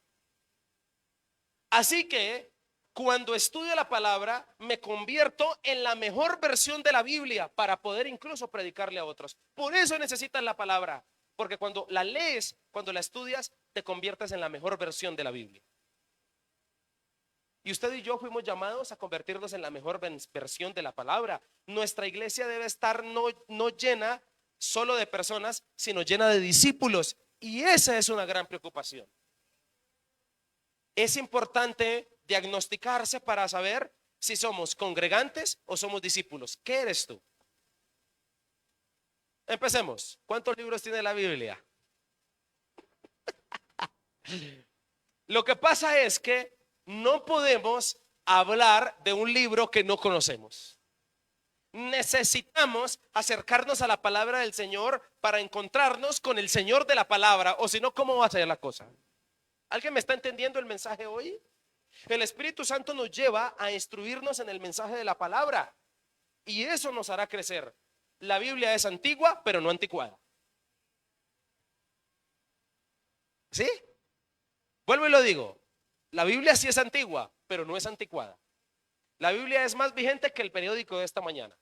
Así que cuando estudio la palabra, me convierto en la mejor versión de la Biblia para poder incluso predicarle a otros. Por eso necesitas la palabra, porque cuando la lees, cuando la estudias, te conviertes en la mejor versión de la Biblia. Y usted y yo fuimos llamados a convertirnos en la mejor versión de la palabra. Nuestra iglesia debe estar no llena solo de personas, sino llena de discípulos. Y esa es una gran preocupación. Es importante diagnosticarse para saber si somos congregantes o somos discípulos. ¿Qué eres tú? Empecemos. ¿Cuántos libros tiene la Biblia? Lo que pasa es que no podemos hablar de un libro que no conocemos. Necesitamos acercarnos a la palabra del Señor para encontrarnos con el Señor de la palabra, o si no, ¿cómo va a ser la cosa? ¿Alguien me está entendiendo el mensaje hoy? El Espíritu Santo nos lleva a instruirnos en el mensaje de la palabra y eso nos hará crecer. La Biblia es antigua, pero no anticuada. ¿Sí? Vuelvo y lo digo. La Biblia sí es antigua, pero no es anticuada. La Biblia es más vigente que el periódico de esta mañana.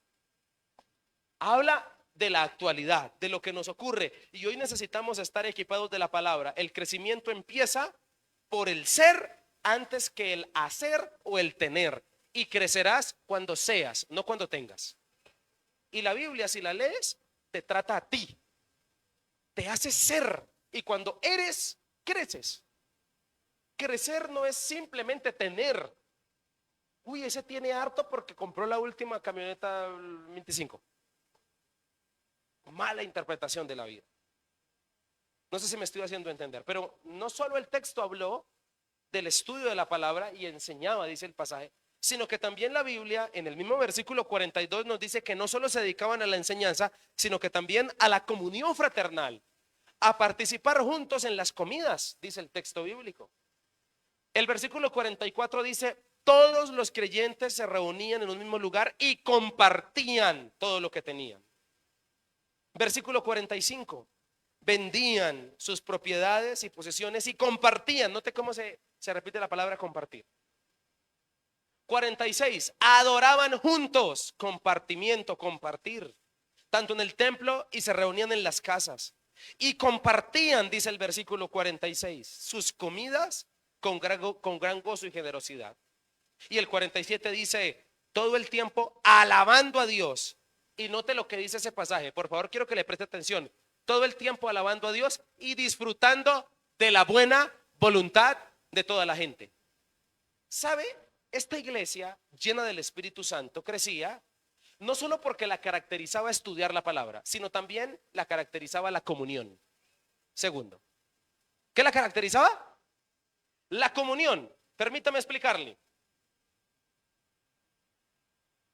Habla de la actualidad, de lo que nos ocurre. Y hoy necesitamos estar equipados de la palabra. El crecimiento empieza por el ser antes que el hacer o el tener. Y crecerás cuando seas, no cuando tengas. Y la Biblia, si la lees, te trata a ti. Te hace ser. Y cuando eres, creces. Crecer no es simplemente tener. Uy, ese tiene harto porque compró la última camioneta 25. Mala interpretación de la vida. No sé si me estoy haciendo entender, pero no solo el texto habló del estudio de la palabra y enseñaba, dice el pasaje, sino que también la Biblia, en el mismo versículo 42, nos dice que no solo se dedicaban a la enseñanza, sino que también a la comunión fraternal, a participar juntos en las comidas, dice el texto bíblico. El versículo 44 dice, todos los creyentes se reunían en un mismo lugar y compartían todo lo que tenían. Versículo 45, vendían sus propiedades y posesiones y compartían. Note cómo se repite la palabra compartir. 46, adoraban juntos, compartimiento, compartir, tanto en el templo y se reunían en las casas. Y compartían, dice el versículo 46, sus comidas con gran gozo y generosidad. Y el 47 dice, todo el tiempo alabando a Dios. Y note lo que dice ese pasaje, por favor quiero que le preste atención. Todo el tiempo alabando a Dios y disfrutando de la buena voluntad de toda la gente. ¿Sabe? Esta iglesia llena del Espíritu Santo crecía no solo porque la caracterizaba estudiar la palabra, sino también la caracterizaba la comunión. Segundo, ¿qué la caracterizaba? La comunión. Permítame explicarle.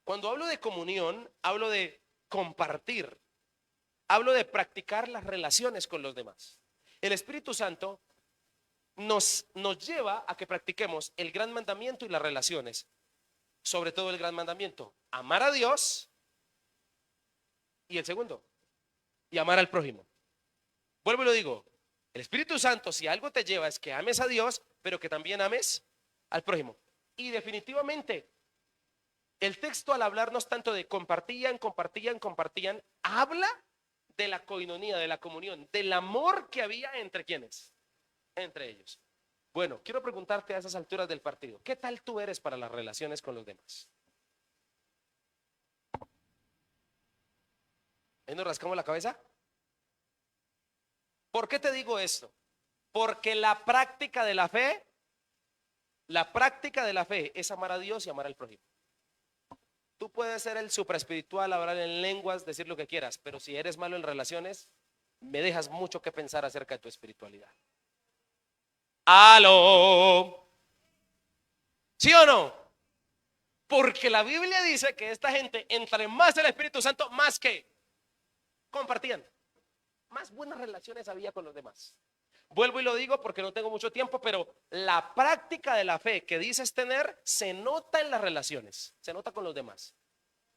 Cuando hablo de comunión, hablo de compartir, hablo de practicar las relaciones con los demás. El Espíritu Santo nos lleva a que practiquemos el gran mandamiento y las relaciones, sobre todo el gran mandamiento, amar a Dios, y el segundo, y amar al prójimo. Vuelvo y lo digo, el Espíritu Santo si algo te lleva es que ames a Dios, pero que también ames al prójimo. Y definitivamente el texto, al hablarnos tanto de compartían, habla de la coinonía, de la comunión, del amor que había entre quienes, entre ellos. Bueno, quiero preguntarte a esas alturas del partido, ¿qué tal tú eres para las relaciones con los demás? ¿Ahí nos rascamos la cabeza? ¿Por qué te digo esto? Porque la práctica de la fe es amar a Dios y amar al prójimo. Tú puedes ser el super espiritual, hablar en lenguas, decir lo que quieras, pero si eres malo en relaciones, me dejas mucho que pensar acerca de tu espiritualidad. ¡Aló! ¿Sí o no? Porque la Biblia dice que esta gente, entre más el Espíritu Santo, más que compartían, más buenas relaciones había con los demás. Vuelvo y lo digo porque no tengo mucho tiempo, pero la práctica de la fe que dices tener se nota en las relaciones, se nota con los demás.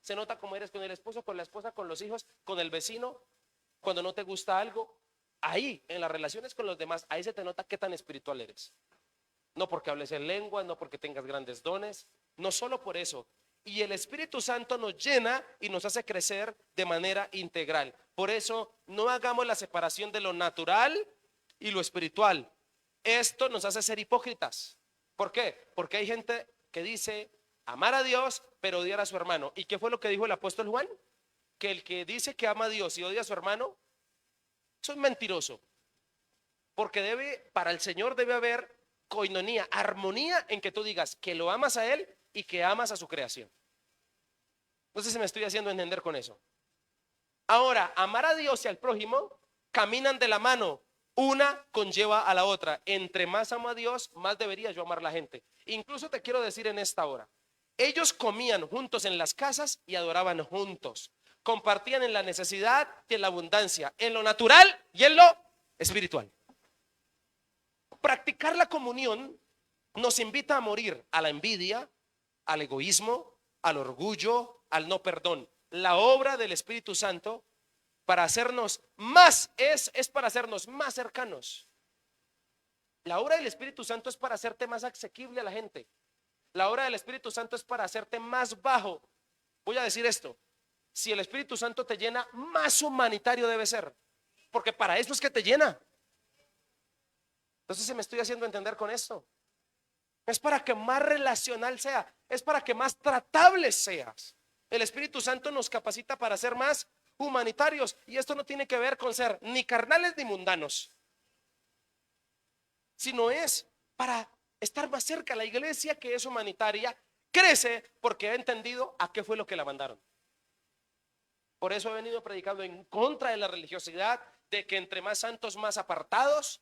Se nota cómo eres con el esposo, con la esposa, con los hijos, con el vecino, cuando no te gusta algo. Ahí, en las relaciones con los demás, ahí se te nota qué tan espiritual eres. No porque hables en lengua, no porque tengas grandes dones, no solo por eso. Y el Espíritu Santo nos llena y nos hace crecer de manera integral. Por eso no hagamos la separación de lo natural y lo espiritual. Esto nos hace ser hipócritas. ¿Por qué? Porque hay gente que dice amar a Dios, pero odiar a su hermano. ¿Y qué fue lo que dijo el apóstol Juan? Que el que dice que ama a Dios y odia a su hermano, eso es mentiroso. Porque para el Señor debe haber coinonía, armonía en que tú digas que lo amas a Él y que amas a su creación. No sé si me estoy haciendo entender con eso. Ahora, amar a Dios y al prójimo caminan de la mano. Una conlleva a la otra. Entre más amo a Dios, más debería yo amar a la gente. Incluso te quiero decir en esta hora, ellos comían juntos en las casas y adoraban juntos. Compartían en la necesidad y en la abundancia, en lo natural y en lo espiritual. Practicar la comunión nos invita a morir a la envidia, al egoísmo, al orgullo, al no perdón. La obra del Espíritu Santo para hacernos más, es para hacernos más cercanos. La obra del Espíritu Santo es para hacerte más asequible a la gente. La obra del Espíritu Santo es para hacerte más bajo. Voy a decir esto, si el Espíritu Santo te llena, más humanitario debe ser, porque para eso es que te llena. Entonces, ¿se me estoy haciendo entender con esto? Es para que más relacional sea, es para que más tratable seas. El Espíritu Santo nos capacita para ser más humanitarios, y esto no tiene que ver con ser ni carnales ni mundanos, sino es para estar más cerca. La iglesia que es humanitaria crece porque ha entendido a qué fue lo que la mandaron. Por eso he venido predicando en contra de la religiosidad, de que entre más santos, más apartados,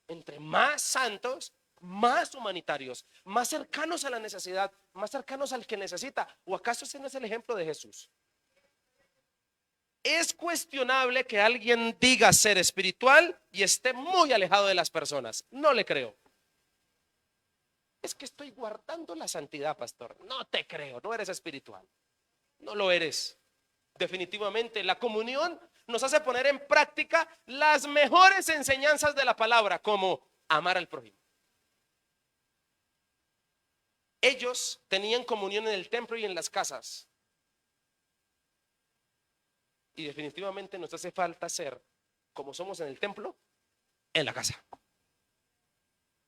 entre más santos, más humanitarios, más cercanos a la necesidad, más cercanos al que necesita. ¿O acaso ese no es el ejemplo de Jesús? Es cuestionable que alguien diga ser espiritual y esté muy alejado de las personas. No le creo. Es que estoy guardando la santidad, pastor. No te creo, no eres espiritual. No lo eres. Definitivamente, la comunión nos hace poner en práctica las mejores enseñanzas de la palabra, como amar al prójimo. Ellos tenían comunión en el templo y en las casas. Y definitivamente nos hace falta ser como somos en el templo, en la casa.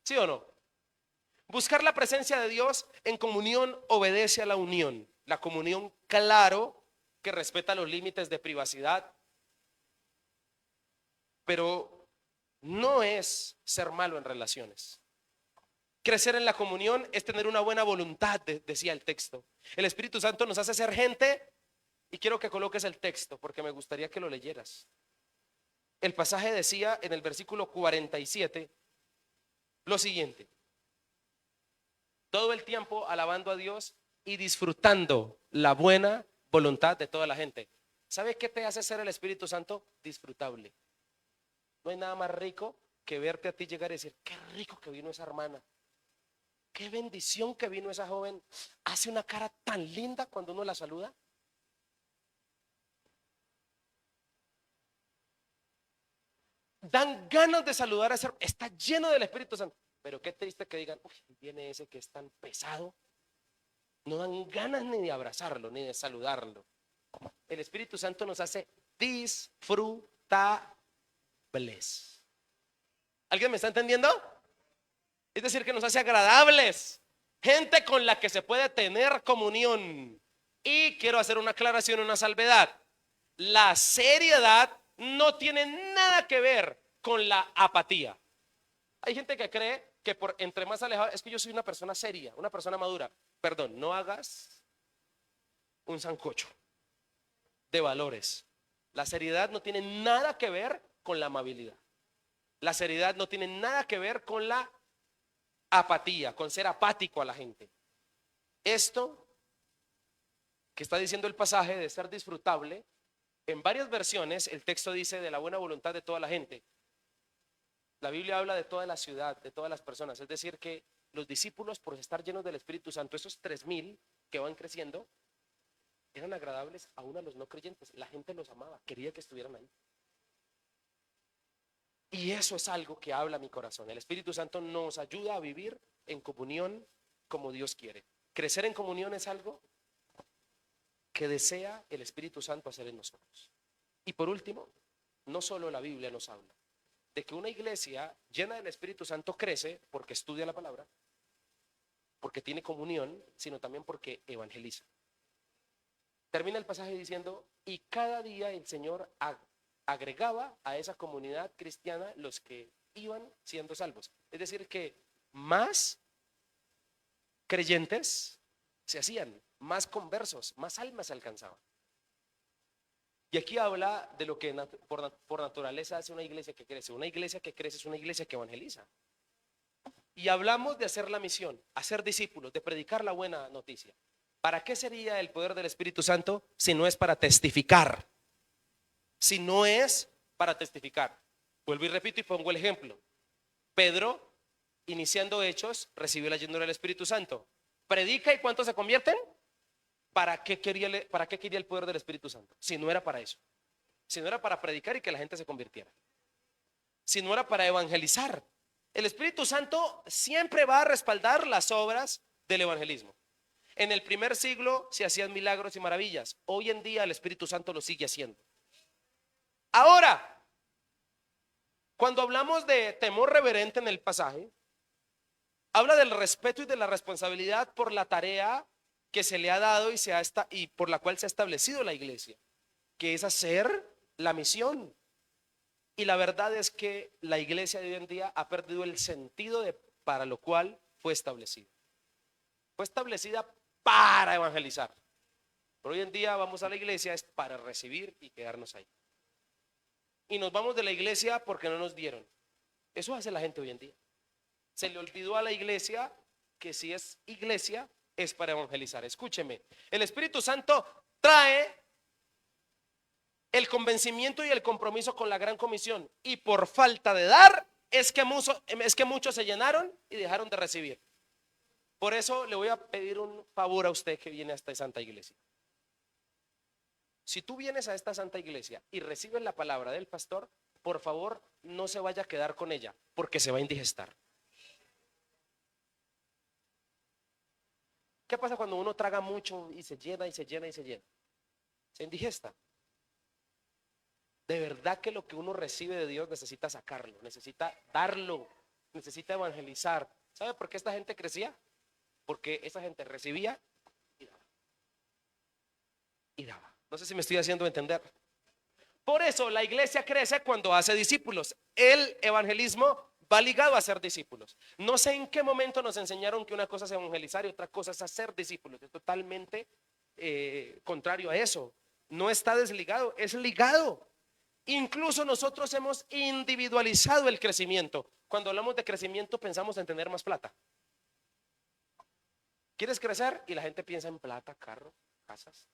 ¿Sí o no? Buscar la presencia de Dios en comunión obedece a la unión. La comunión, claro, que respeta los límites de privacidad, pero no es ser malo en relaciones. Crecer en la comunión es tener una buena voluntad, decía el texto. El Espíritu Santo nos hace ser gente, y quiero que coloques el texto porque me gustaría que lo leyeras. El pasaje decía en el versículo 47 lo siguiente: todo el tiempo alabando a Dios y disfrutando la buena voluntad de toda la gente. ¿Sabe qué te hace ser el Espíritu Santo? Disfrutable. No hay nada más rico que verte a ti llegar y decir: qué rico que vino esa hermana, qué bendición que vino esa joven, hace una cara tan linda cuando uno la saluda. Dan ganas de saludar a ese, está lleno del Espíritu Santo. Pero qué triste que digan, uy, viene ese que es tan pesado. No dan ganas ni de abrazarlo, ni de saludarlo. El Espíritu Santo nos hace disfrutables. ¿Alguien me está entendiendo? Es decir, que nos hace agradables. Gente con la que se puede tener comunión. Y quiero hacer una aclaración, una salvedad. La seriedad no tiene nada que ver con la apatía. Hay gente que cree que por entre más alejado, es que yo soy una persona seria, una persona madura. Perdón, no hagas un sancocho de valores. La seriedad no tiene nada que ver con la amabilidad. La seriedad no tiene nada que ver con la apatía, con ser apático a la gente. Esto que está diciendo el pasaje de ser disfrutable, en varias versiones el texto dice de la buena voluntad de toda la gente. La Biblia habla de toda la ciudad, de todas las personas. Es decir, que los discípulos, por estar llenos del Espíritu Santo, esos 3000 que van creciendo, eran agradables aún a los no creyentes. La gente los amaba, quería que estuvieran ahí. Y eso es algo que habla mi corazón. El Espíritu Santo nos ayuda a vivir en comunión como Dios quiere. Crecer en comunión es algo que desea el Espíritu Santo hacer en nosotros. Y por último, no solo la Biblia nos habla de que una iglesia llena del Espíritu Santo crece porque estudia la palabra, porque tiene comunión, sino también porque evangeliza. Termina el pasaje diciendo, y cada día el Señor agregaba a esa comunidad cristiana los que iban siendo salvos. Es decir, que más creyentes se hacían, más conversos, más almas se alcanzaban. Y aquí habla de lo que por naturaleza hace una iglesia que crece. Una iglesia que crece es una iglesia que evangeliza. Y hablamos de hacer la misión, hacer discípulos, de predicar la buena noticia. ¿Para qué sería el poder del Espíritu Santo si no es para testificar? Si no es para testificar. Vuelvo y repito y pongo el ejemplo. Pedro, iniciando Hechos, recibió la llenura del Espíritu Santo. Predica y ¿cuántos se convierten? ¿Para qué quería el poder del Espíritu Santo? Si no era para eso. Si no era para predicar y que la gente se convirtiera. Si no era para evangelizar. El Espíritu Santo siempre va a respaldar las obras del evangelismo. En el primer siglo se hacían milagros y maravillas. Hoy en día el Espíritu Santo lo sigue haciendo. Ahora, cuando hablamos de temor reverente en el pasaje, habla del respeto y de la responsabilidad por la tarea que se le ha dado y por la cual se ha establecido la iglesia, que es hacer la misión. Y la verdad es que la iglesia de hoy en día ha perdido el sentido para lo cual fue establecida. Fue establecida para evangelizar. Pero hoy en día vamos a la iglesia es para recibir y quedarnos ahí. Y nos vamos de la iglesia porque no nos dieron. Eso hace la gente hoy en día. Se le olvidó a la iglesia que si es iglesia es para evangelizar. Escúcheme, el Espíritu Santo trae el convencimiento y el compromiso con la gran comisión, y por falta de dar es que muchos se llenaron y dejaron de recibir. Por eso le voy a pedir un favor a usted que viene a esta santa iglesia. Si tú vienes a esta santa iglesia y recibes la palabra del pastor, por favor no se vaya a quedar con ella porque se va a indigestar. ¿Qué pasa cuando uno traga mucho y se llena y se llena y se llena? Se indigesta. De verdad que lo que uno recibe de Dios necesita sacarlo, necesita darlo, necesita evangelizar. ¿Sabe por qué esta gente crecía? Porque esa gente recibía y daba. Y daba. No sé si me estoy haciendo entender. Por eso la iglesia crece cuando hace discípulos. El evangelismo va ligado a ser discípulos. No sé en qué momento nos enseñaron que una cosa es evangelizar y otra cosa es hacer discípulos. Es totalmente contrario a eso. No está desligado, es ligado. Incluso nosotros hemos individualizado el crecimiento. Cuando hablamos de crecimiento pensamos en tener más plata. ¿Quieres crecer? Y la gente piensa en plata, carro, casas.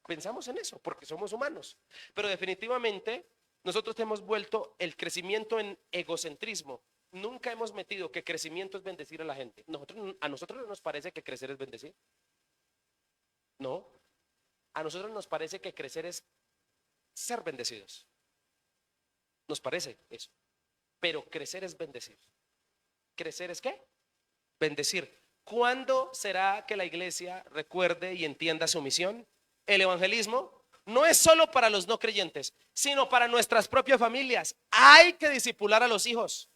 Pensamos en eso porque somos humanos. Pero definitivamente nosotros hemos vuelto el crecimiento en egocentrismo. Nunca hemos metido que crecimiento es bendecir a la gente. A nosotros no nos parece que crecer es bendecir. No. A nosotros nos parece que crecer es ser bendecidos. Nos parece eso. Pero crecer es bendecir. crecer es ¿qué? Bendecir. ¿Cuándo será que la iglesia recuerde y entienda su misión? El evangelismo no es solo para los no creyentes, sino para nuestras propias familias. Hay que discipular a los hijos.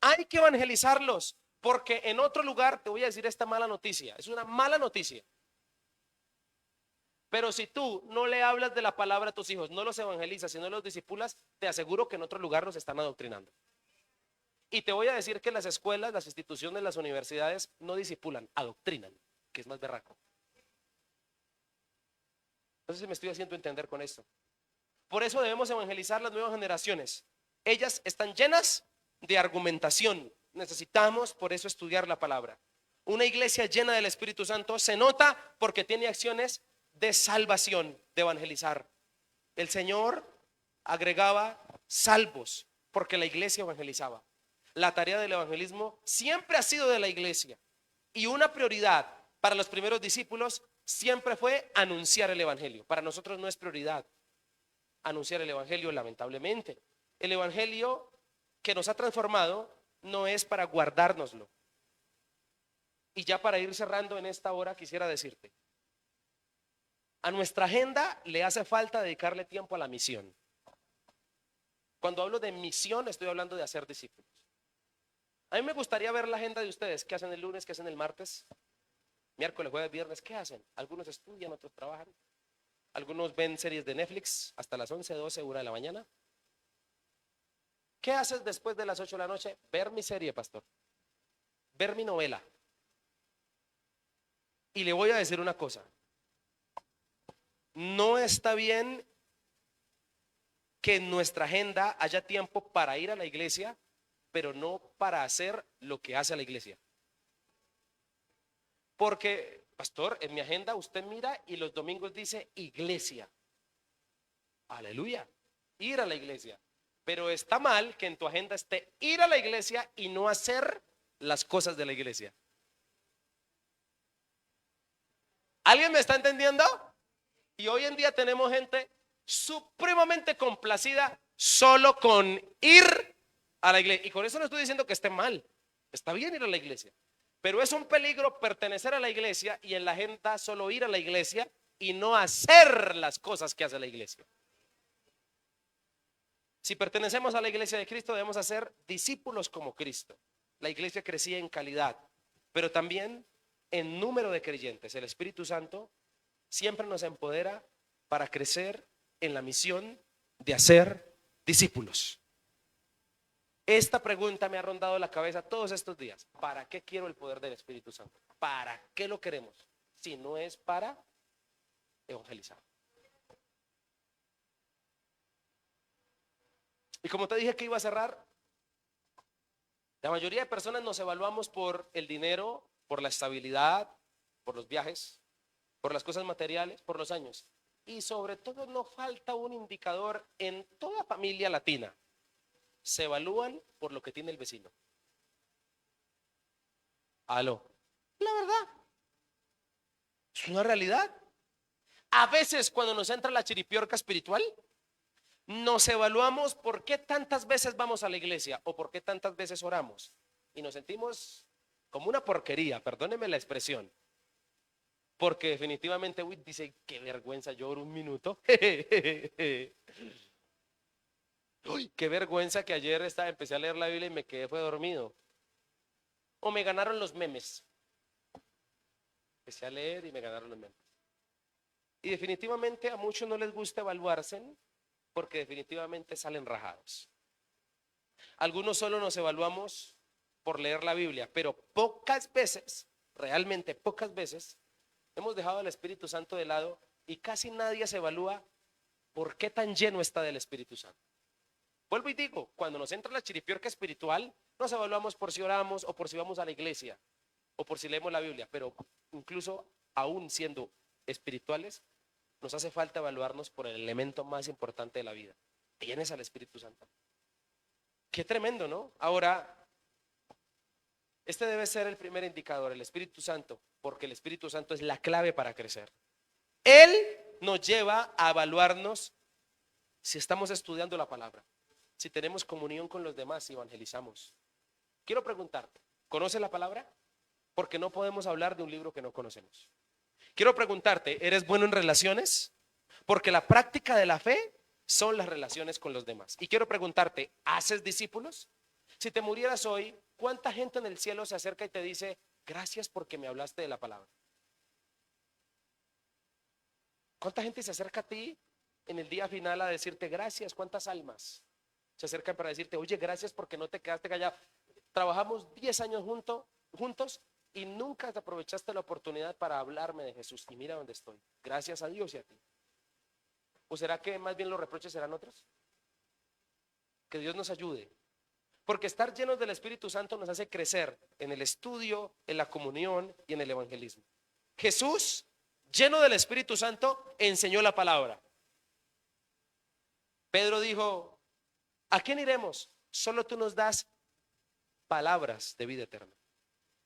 Hay que evangelizarlos, porque en otro lugar te voy a decir esta mala noticia. Es una mala noticia. Pero si tú no le hablas de la palabra a tus hijos, no los evangelizas y no los discipulas, te aseguro que en otro lugar los están adoctrinando. Y te voy a decir que las escuelas, las instituciones, las universidades no discipulan, adoctrinan, que es más berraco. No sé si me estoy haciendo entender con esto. Por eso debemos evangelizar las nuevas generaciones. Ellas están llenas de argumentación. Necesitamos por eso estudiar la palabra. Una iglesia llena del Espíritu Santo se nota porque tiene acciones de salvación, de evangelizar. El Señor agregaba salvos porque la iglesia evangelizaba. La tarea del evangelismo siempre ha sido de la iglesia, y una prioridad para los primeros discípulos siempre fue anunciar el evangelio. Para nosotros no es prioridad anunciar el evangelio, lamentablemente. El evangelio que nos ha transformado no es para guardárnoslo. Y ya para ir cerrando en esta hora quisiera decirte, a nuestra agenda le hace falta dedicarle tiempo a la misión. Cuando hablo de misión estoy hablando de hacer discípulos. A mí me gustaría ver la agenda de ustedes. ¿Qué hacen el lunes? ¿Qué hacen el martes? Miércoles, jueves, viernes. ¿Qué hacen? Algunos estudian, otros trabajan. Algunos ven series de Netflix hasta las 11, 12, 1 de la mañana. ¿Qué haces después de las 8 de la noche? Ver mi serie, pastor. Ver mi novela. Y le voy a decir una cosa. No está bien que en nuestra agenda haya tiempo para ir a la iglesia, pero no para hacer lo que hace la iglesia. Porque, pastor, en mi agenda usted mira y los domingos dice iglesia. Aleluya, ir a la iglesia. Pero está mal que en tu agenda esté ir a la iglesia y no hacer las cosas de la iglesia. ¿Alguien me está entendiendo? Y hoy en día tenemos gente supremamente complacida solo con ir a la iglesia. Y con eso no estoy diciendo que esté mal. Está bien ir a la iglesia. Pero es un peligro pertenecer a la iglesia y en la agenda solo ir a la iglesia y no hacer las cosas que hace la iglesia. Si pertenecemos a la iglesia de Cristo, debemos hacer discípulos como Cristo. La iglesia crecía en calidad, pero también en número de creyentes. El Espíritu Santo siempre nos empodera para crecer en la misión de hacer discípulos. Esta pregunta me ha rondado la cabeza todos estos días. ¿Para qué quiero el poder del Espíritu Santo? ¿Para qué lo queremos? Si no es para evangelizar. Y como te dije que iba a cerrar, la mayoría de personas nos evaluamos por el dinero, por la estabilidad, por los viajes, por las cosas materiales, por los años. Y sobre todo no falta un indicador en toda familia latina. Se evalúan por lo que tiene el vecino. Aló. La verdad. Es una realidad. A veces cuando nos entra la chiripiorca espiritual, nos evaluamos por qué tantas veces vamos a la iglesia o por qué tantas veces oramos. Y nos sentimos como una porquería, perdóneme la expresión. Porque definitivamente, uy, dice, qué vergüenza, yo oro un minuto. Uy, qué vergüenza que ayer empecé a leer la Biblia y me quedé fue dormido. O me ganaron los memes. Empecé a leer y me ganaron los memes. Y definitivamente a muchos no les gusta evaluarse porque definitivamente salen rajados. Algunos solo nos evaluamos por leer la Biblia, pero pocas veces, realmente pocas veces, hemos dejado al Espíritu Santo de lado y casi nadie se evalúa por qué tan lleno está del Espíritu Santo. Vuelvo y digo, cuando nos entra la chiripiorca espiritual, nos evaluamos por si oramos o por si vamos a la iglesia o por si leemos la Biblia, pero incluso aún siendo espirituales, nos hace falta evaluarnos por el elemento más importante de la vida. ¿Tienes al Espíritu Santo? Qué tremendo, ¿no? Ahora, este debe ser el primer indicador, el Espíritu Santo, porque el Espíritu Santo es la clave para crecer. Él nos lleva a evaluarnos si estamos estudiando la palabra, si tenemos comunión con los demás, si evangelizamos, Quiero preguntarte, ¿conoces la palabra? Porque no podemos hablar de un libro que no conocemos. Quiero preguntarte, ¿eres bueno en relaciones? Porque la práctica de la fe son las relaciones con los demás. Y quiero preguntarte, ¿haces discípulos? Si te murieras hoy, ¿cuánta gente en el cielo se acerca y te dice, gracias porque me hablaste de la palabra? ¿Cuánta gente se acerca a ti en el día final a decirte gracias? ¿Cuántas almas se acercan para decirte, oye, gracias porque no te quedaste callado? Trabajamos 10 años juntos y nunca te aprovechaste la oportunidad para hablarme de Jesús. Y mira dónde estoy. Gracias a Dios y a ti. ¿O será que más bien los reproches serán otros? Que Dios nos ayude. Porque estar llenos del Espíritu Santo nos hace crecer en el estudio, en la comunión y en el evangelismo. Jesús, lleno del Espíritu Santo, enseñó la palabra. Pedro dijo, ¿a quién iremos? Solo tú nos das palabras de vida eterna.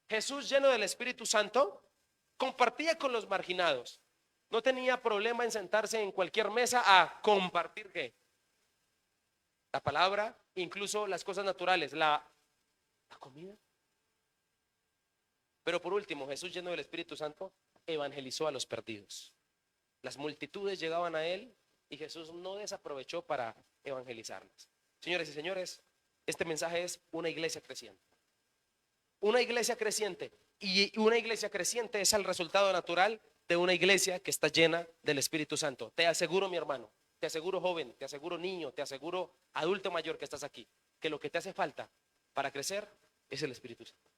Jesús, lleno del Espíritu Santo, compartía con los marginados. No tenía problema en sentarse en cualquier mesa a compartir ¿qué? La palabra, incluso las cosas naturales, la comida. Pero por último, Jesús, lleno del Espíritu Santo, evangelizó a los perdidos. Las multitudes llegaban a él y Jesús no desaprovechó para evangelizarlas. Señores y señores, este mensaje es una iglesia creciente. Una iglesia creciente. Y una iglesia creciente es el resultado natural de una iglesia que está llena del Espíritu Santo. Te aseguro, mi hermano, te aseguro, joven, te aseguro, niño, te aseguro, adulto mayor que estás aquí, que lo que te hace falta para crecer es el Espíritu Santo.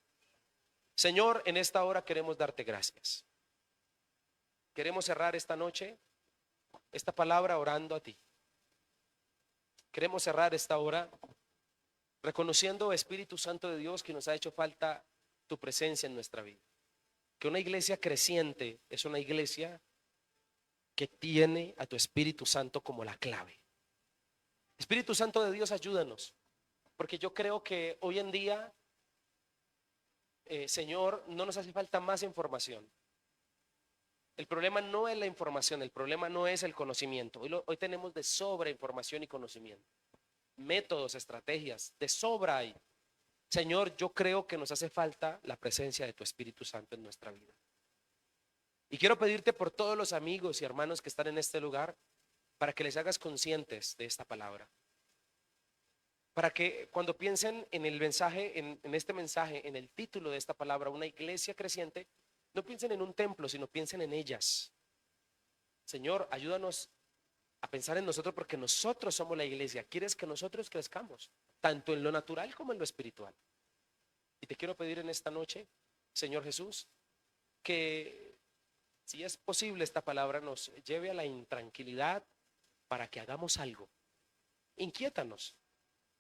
Señor, en esta hora queremos darte gracias. Queremos cerrar esta noche, esta palabra orando a ti. Queremos cerrar esta hora reconociendo, Espíritu Santo de Dios, que nos ha hecho falta tu presencia en nuestra vida. Que una iglesia creciente es una iglesia que tiene a tu Espíritu Santo como la clave. Espíritu Santo de Dios, ayúdanos, porque yo creo que hoy en día, Señor, no nos hace falta más información. El problema no es la información, el problema no es el conocimiento. Hoy tenemos de sobra información y conocimiento. Métodos, estrategias, de sobra hay. Señor, yo creo que nos hace falta la presencia de tu Espíritu Santo en nuestra vida. Y quiero pedirte por todos los amigos y hermanos que están en este lugar, para que les hagas conscientes de esta palabra. Para que cuando piensen en el mensaje, en este mensaje, en el título de esta palabra, una iglesia creciente, no piensen en un templo, sino piensen en ellas. Señor, ayúdanos a pensar en nosotros, porque nosotros somos la iglesia. Quieres que nosotros crezcamos, tanto en lo natural como en lo espiritual. Y te quiero pedir en esta noche, Señor Jesús, que si es posible esta palabra nos lleve a la intranquilidad para que hagamos algo. Inquiétanos.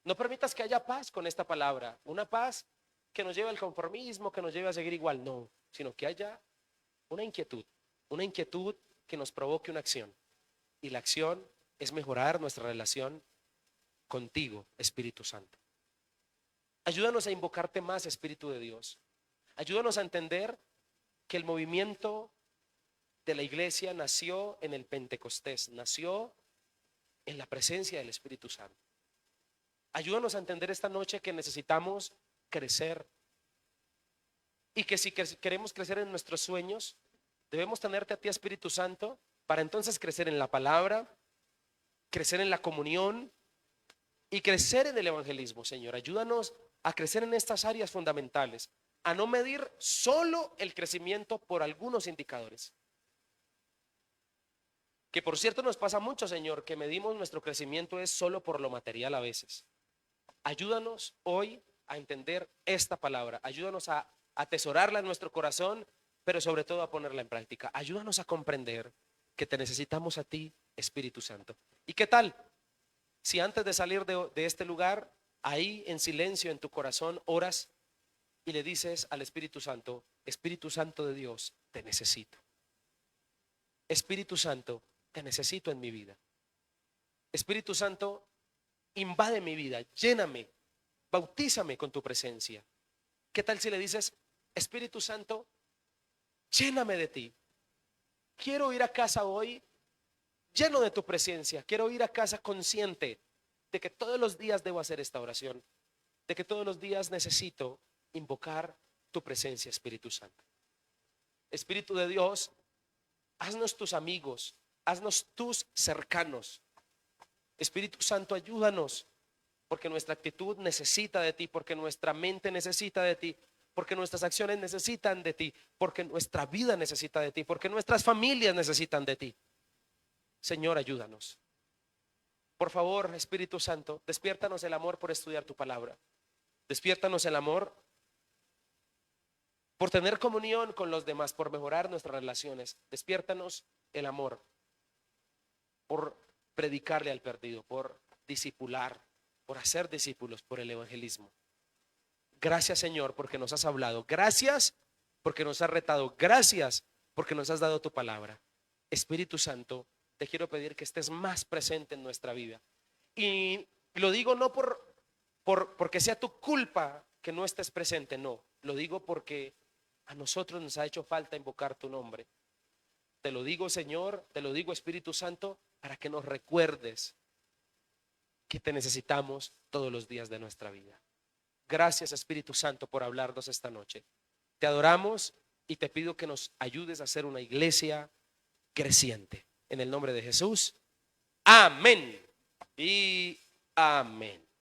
No permitas que haya paz con esta palabra, una paz que nos lleve al conformismo, que nos lleve a seguir igual, no, sino que haya una inquietud que nos provoque una acción. Y la acción es mejorar nuestra relación contigo, Espíritu Santo. Ayúdanos a invocarte más, Espíritu de Dios. Ayúdanos a entender que el movimiento de la iglesia nació en el Pentecostés, nació en la presencia del Espíritu Santo. Ayúdanos a entender esta noche que necesitamos crecer y que si queremos crecer en nuestros sueños, debemos tenerte a ti, Espíritu Santo, para entonces crecer en la palabra, crecer en la comunión y crecer en el evangelismo. Señor, ayúdanos a crecer en estas áreas fundamentales, a no medir solo el crecimiento por algunos indicadores. Que por cierto nos pasa mucho, Señor, que medimos nuestro crecimiento es solo por lo material a veces. Ayúdanos hoy a entender esta palabra, ayúdanos a atesorarla en nuestro corazón, pero sobre todo a ponerla en práctica. Ayúdanos a comprender que te necesitamos a ti, Espíritu Santo. ¿Y qué tal si antes de salir de este lugar, ahí en silencio en tu corazón, oras y le dices al Espíritu Santo, Espíritu Santo de Dios, te necesito. Espíritu Santo, te necesito en mi vida. Espíritu Santo, invade mi vida, lléname, bautízame con tu presencia. ¿Qué tal si le dices, Espíritu Santo, lléname de ti? Quiero ir a casa hoy lleno de tu presencia. Quiero ir a casa consciente de que todos los días debo hacer esta oración. de que todos los días necesito invocar tu presencia, Espíritu Santo. Espíritu de Dios, haznos tus amigos, haznos tus cercanos. Espíritu Santo, ayúdanos, porque nuestra actitud necesita de ti, porque nuestra mente necesita de ti, porque nuestras acciones necesitan de ti, porque nuestra vida necesita de ti, porque nuestras familias necesitan de ti. Señor, ayúdanos. Por favor, Espíritu Santo, despiértanos el amor por estudiar tu palabra. Despiértanos el amor por tener comunión con los demás, por mejorar nuestras relaciones. Despiértanos el amor por predicarle al perdido, por discipular, por hacer discípulos, por el evangelismo. Gracias, Señor, porque nos has hablado. Gracias porque nos has retado. Gracias porque nos has dado tu palabra. Espíritu Santo, te quiero pedir que estés más presente en nuestra vida. Y lo digo no porque sea tu culpa que no estés presente, no. Lo digo porque a nosotros nos ha hecho falta invocar tu nombre. Te lo digo, Señor, te lo digo, Espíritu Santo, para que nos recuerdes que te necesitamos todos los días de nuestra vida. Gracias, Espíritu Santo, por hablarnos esta noche. Te adoramos y te pido que nos ayudes a ser una iglesia creciente. En el nombre de Jesús. Amén y amén.